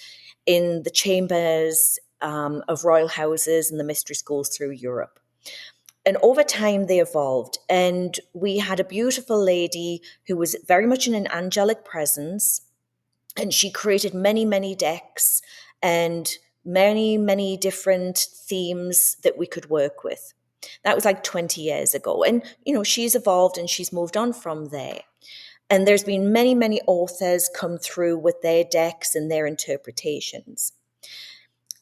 in the chambers of royal houses and the mystery schools through Europe. And over time, they evolved. And we had a beautiful lady who was very much in an angelic presence, and she created many, many decks and many, many different themes that we could work with. That was like 20 years ago. And, she's evolved and she's moved on from there. And there's been many, many authors come through with their decks and their interpretations.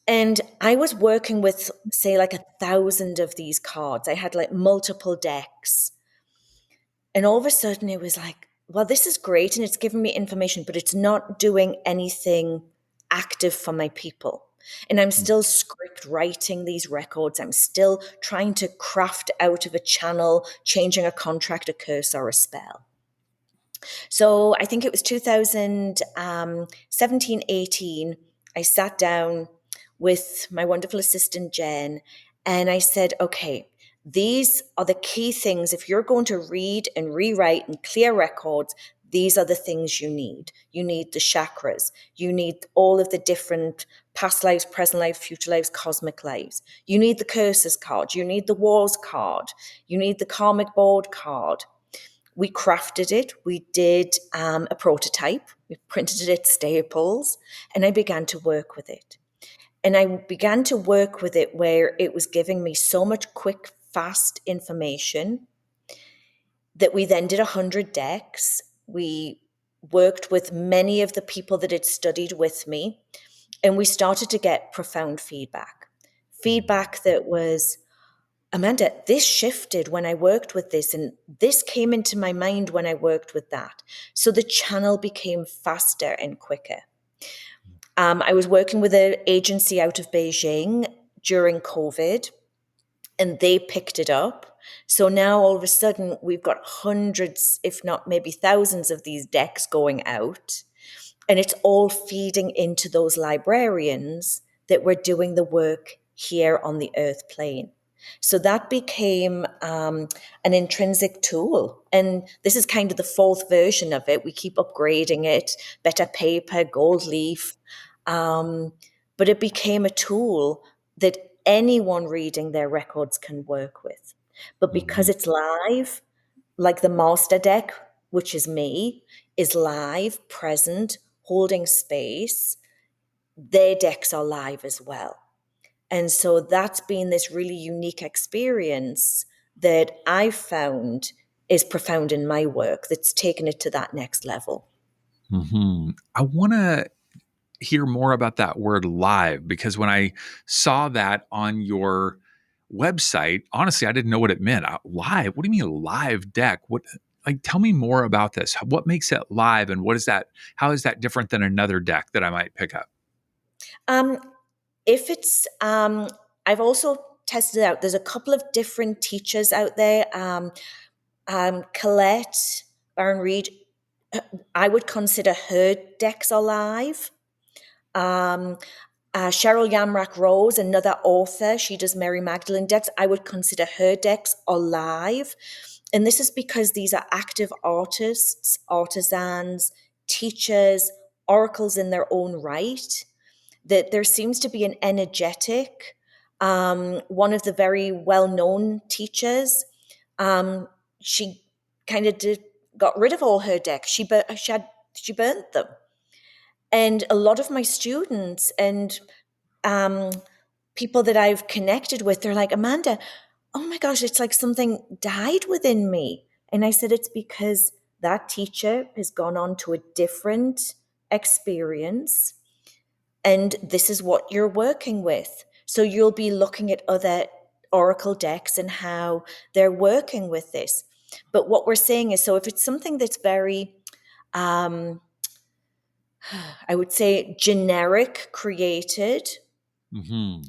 And I was working with, say, like 1,000 of these cards. I had like multiple decks. And all of a sudden it was like, well, this is great and it's giving me information, but it's not doing anything active for my people. And I'm still script writing these records. I'm still trying to craft out of a channel, changing a contract, a curse, or a spell. So I think it was 2017, 18. I sat down with my wonderful assistant, Jen, and I said, okay, these are the key things. If you're going to read and rewrite and clear records, these are the things you need. You need the chakras. You need all of the different past lives, present lives, future lives, cosmic lives. You need the curses card. You need the wars card. You need the karmic board card. We crafted it. We did a prototype. We printed it at Staples, and I began to work with it. And I began to work with it where it was giving me so much quick, fast information that we then did 100 decks. We worked with many of the people that had studied with me, and we started to get profound feedback. Feedback that was, Amanda, this shifted when I worked with this, and this came into my mind when I worked with that. So the channel became faster and quicker. I was working with an agency out of Beijing during COVID, and they picked it up. So now all of a sudden, we've got hundreds, if not maybe thousands, of these decks going out. And it's all feeding into those librarians that were doing the work here on the earth plane. So that became an intrinsic tool. And this is kind of the fourth version of it. We keep upgrading it, better paper, gold leaf. But it became a tool that anyone reading their records can work with. But because Mhm. it's live, like the master deck, which is me, is live, present, holding space, their decks are live as well. And so that's been this really unique experience that I've found is profound in my work that's taken it to that next level. I want to hear more about that word live because when I saw that on your website, honestly, I didn't know what it meant. Live? What do you mean live deck? What like tell me more about this. What makes it live and what is that how is that different than another deck that I might pick up? Um, if it's, I've also tested it out. There's a couple of different teachers out there. Colette Baron Reed, I would consider her decks alive. Um, Cheryl Yamrak Rose, another author, she does Mary Magdalene decks. I would consider her decks alive. And this is because these are active artists, artisans, teachers, oracles in their own right. That there seems to be an energetic, one of the very well-known teachers, she kind of got rid of all her decks. She burnt them. And a lot of my students and um, people that I've connected with, they're like, Amanda, oh my gosh, it's like something died within me. And I said, it's because that teacher has gone on to a different experience. And this is what you're working with. So you'll be looking at other Oracle decks and how they're working with this. But what we're saying is, so if it's something that's very, um, I would say, generic created Mhm.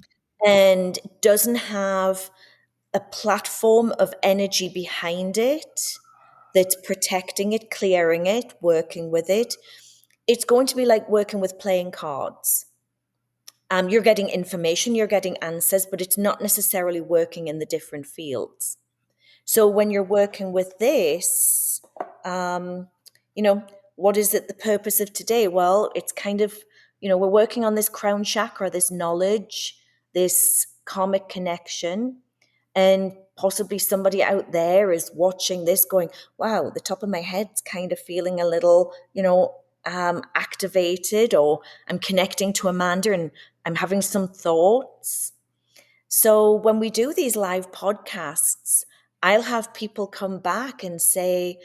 and doesn't have a platform of energy behind it that's protecting it, clearing it, working with it, it's going to be like working with playing cards. You're getting information, you're getting answers, but it's not necessarily working in the different fields. So when you're working with this, um, you know, what is it the purpose of today? Well, it's kind of, we're working on this crown chakra, this knowledge, this karmic connection, and possibly somebody out there is watching this going, wow, the top of my head's kind of feeling a little, activated, or I'm connecting to Amanda and I'm having some thoughts. So when we do these live podcasts, I'll have people come back and say,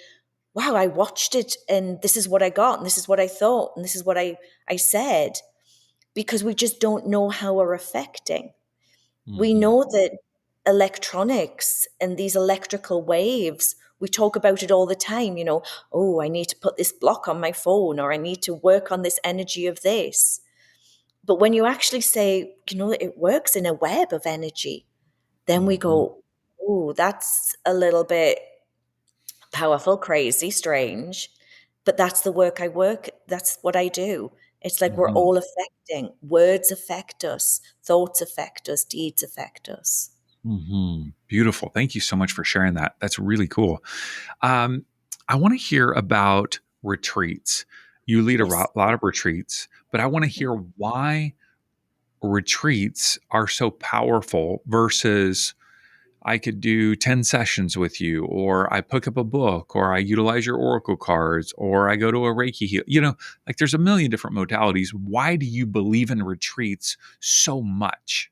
wow, I watched it and this is what I got and this is what I thought and this is what I said, because we just don't know how we're affecting. We Mhm. know that electronics and these electrical waves, we talk about it all the time, oh, I need to put this block on my phone or I need to work on this energy of this. But when you actually say, it works in a web of energy, then we Mhm. go, oh, that's a little bit powerful, crazy, strange. But that's the work I work. That's what I do. It's like we're Mhm. all affecting. Words affect us, thoughts affect us, deeds affect us. Beautiful. Thank you so much for sharing that. That's really cool. Um, I want to hear about retreats. You lead a Yes. lot of retreats, but I want to hear why retreats are so powerful versus I could do 10 sessions with you, or I pick up a book, or I utilize your oracle cards, or I go to a Reiki heal. Like there's a million different modalities. Why do you believe in retreats so much?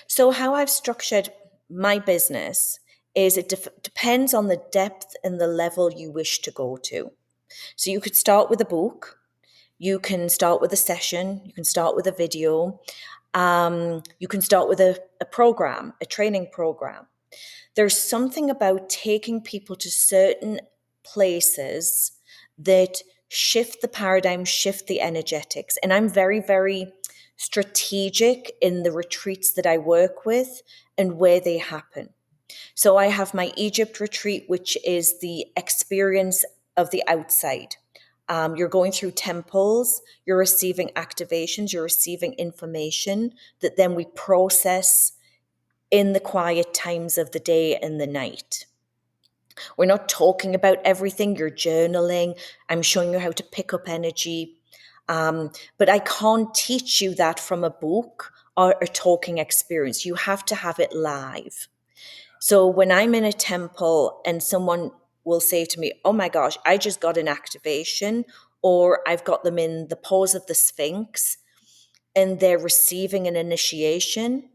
So, how I've structured my business is it depends on the depth and the level you wish to go to. So you could start with a book, you can start with a session, you can start with a video, you can start with a program, a training program. There's something about taking people to certain places that shift the paradigm, shift the energetics. And I'm very, very strategic in the retreats that I work with and where they happen. So I have my Egypt retreat, which is the experience of the outside. You're going through temples, you're receiving activations, you're receiving information that then we process in the quiet times of the day and the night. We're not talking about everything, you're journaling. I'm showing you how to pick up energy. But I can't teach you that from a book or a talking experience. You have to have it live. So when I'm in a temple and someone will say to me, oh my gosh, I just got an activation, or I've got them in the pose of the Sphinx and they're receiving an initiation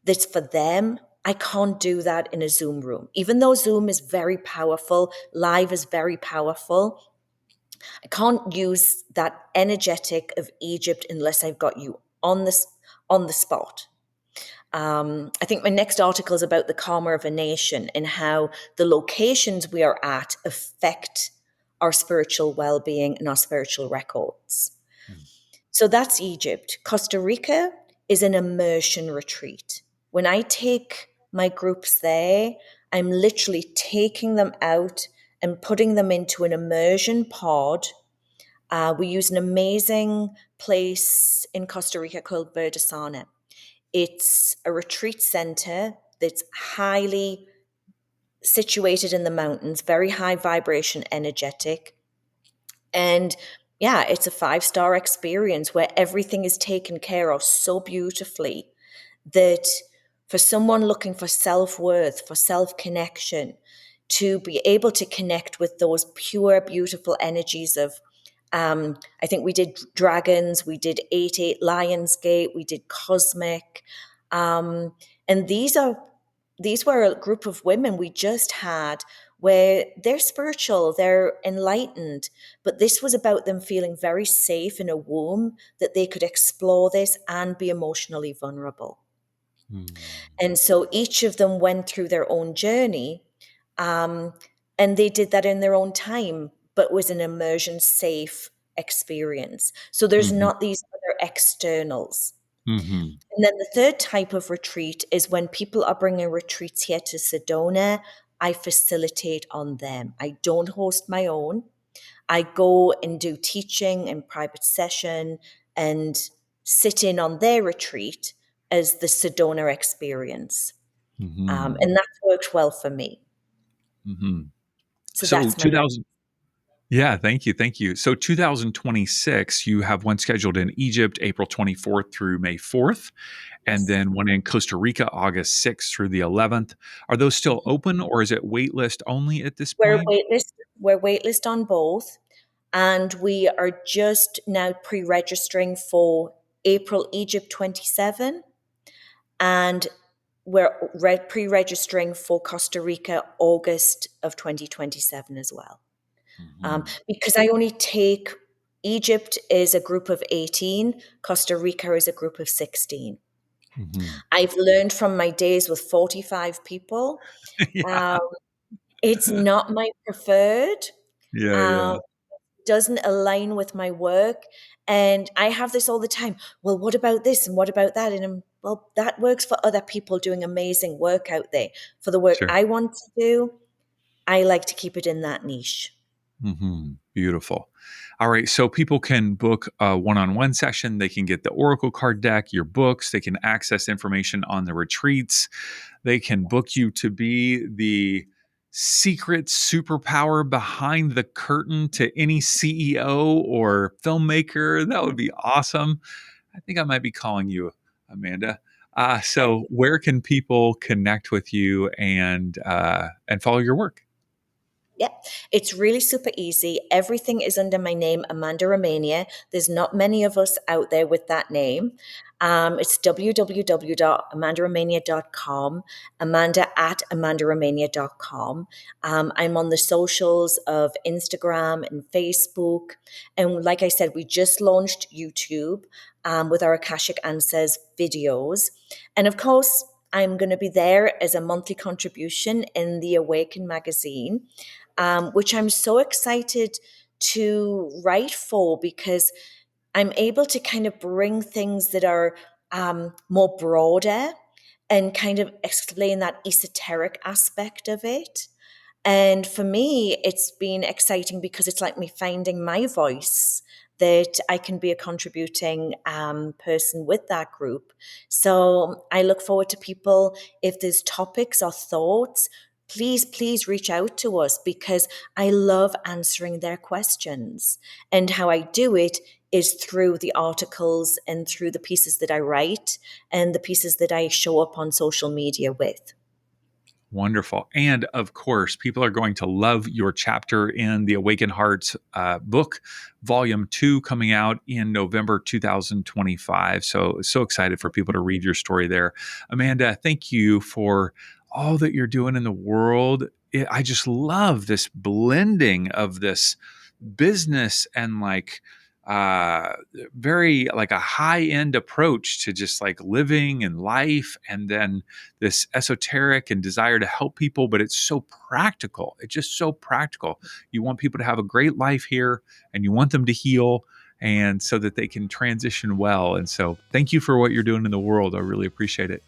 that's for them. I can't do that in a Zoom room. Even though Zoom is very powerful, live is very powerful, I can't use that energetic of Egypt unless I've got you on the spot. I think my next article is about the karma of a nation and how the locations we are at affect our spiritual well-being and our spiritual records. So that's Egypt. Costa Rica is an immersion retreat. When I take my groups there, I'm literally taking them out and putting them into an immersion pod. We use an amazing place in Costa Rica called Verdesana. It's a retreat center that's highly situated in the mountains, very high vibration, energetic. And yeah, it's a 5-star experience where everything is taken care of so beautifully that for someone looking for self-worth, for self-connection, to be able to connect with those pure, beautiful energies of, I think we did dragons, we did 88 Lionsgate, we did cosmic. And these were a group of women we just had where they're spiritual, they're enlightened, but this was about them feeling very safe in a womb that they could explore this and be emotionally vulnerable. Mm. And so each of them went through their own journey, um, and they did that in their own time, but was an immersion safe experience. So there's Mhm. not these other externals. Mhm. And then the third type of retreat is when people are bringing retreats here to Sedona, I facilitate on them. I don't host my own. I go and do teaching and private session and sit in on their retreat as the Sedona experience. Mhm. And that's worked well for me. Mhm. So So that's my next. 2000 Yeah, thank you, thank you. So 2026, you have one scheduled in Egypt, April 24th through May 4th, and Yes. then one in Costa Rica, August 6th through the 11th. Are those still open, or is it waitlist only at this We're point? waitlist. We're waitlist on both, and we are just now pre-registering for April Egypt 27, and we're pre-registering for Costa Rica August of 2027 as well. Mhm. Because I only take Egypt is a group of 18, Costa Rica is a group of 16. Mhm. I've learned from my days with 45 people. Yeah. Um, it's not my preferred. Yeah, Um, yeah. doesn't align with my work. And I have this all the time. Well, what about this and what about that? And well, that works for other people doing amazing work out there. For the work Sure. I want to do, I like to keep it in that niche. Beautiful. All right. So people can book a one on one session. They can get the Oracle card deck, your books. They can access information on the retreats. They can book you to be the secret superpower behind the curtain to any CEO or filmmaker. That would be awesome. I think I might be calling you, Amanda. So, where can people connect with you and follow your work? Yeah, it's really super easy. Everything is under my name, Amanda Romania. There's not many of us out there with that name. It's www.amandaromania.com, amanda@amandaromania.com. I'm on the socials of Instagram and Facebook. And like I said, we just launched YouTube with our Akashic Answers videos. And of course, I'm going to be there as a monthly contribution in the Awaken magazine, which I'm so excited to write for because I'm able to kind of bring things that are more broader and kind of explain that esoteric aspect of it. And for me, it's been exciting because it's like me finding my voice, that I can be a contributing person with that group. So I look forward to people, if there's topics or thoughts, please reach out to us because I love answering their questions. And how I do it is through the articles and through the pieces that I write and the pieces that I show up on social media with. Wonderful. And of course, people are going to love your chapter in the Awaken Hearts book, volume 2, coming out in November 2025. So excited for people to read your story there. Amanda, thank you for all that you're doing in the world. I just love this blending of this business and uh very like a high end approach to just like living and life, and then this esoteric and desire to help people, but it's so practical. It's just so practical. You want people to have a great life here, and you want them to heal, and so that they can transition well. And so thank you for what you're doing in the world. I really appreciate it.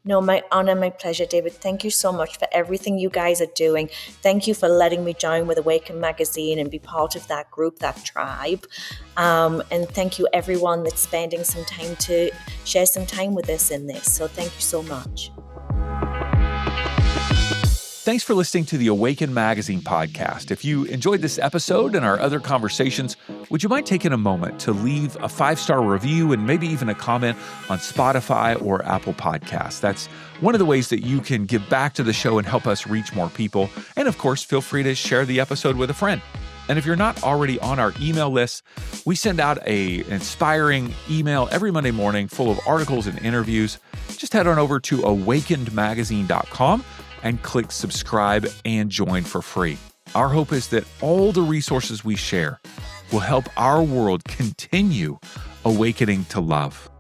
No, my honor, my pleasure, David. Thank you so much for everything you guys are doing. Thank you for letting me join with Awaken Magazine and be part of that group, that tribe. And thank you, everyone that's spending some time to share some time with us in this. So thank you so much. Thanks for listening to the Awaken Magazine podcast. If you enjoyed this episode and our other conversations, would you mind taking a moment to leave a 5-star review and maybe even a comment on Spotify or Apple Podcasts? That's one of the ways that you can give back to the show and help us reach more people. And of course, feel free to share the episode with a friend. And if you're not already on our email list, we send out an inspiring email every Monday morning full of articles and interviews. Just head on over to awakenedmagazine.com and click subscribe and join for free. Our hope is that all the resources we share will help our world continue awakening to love.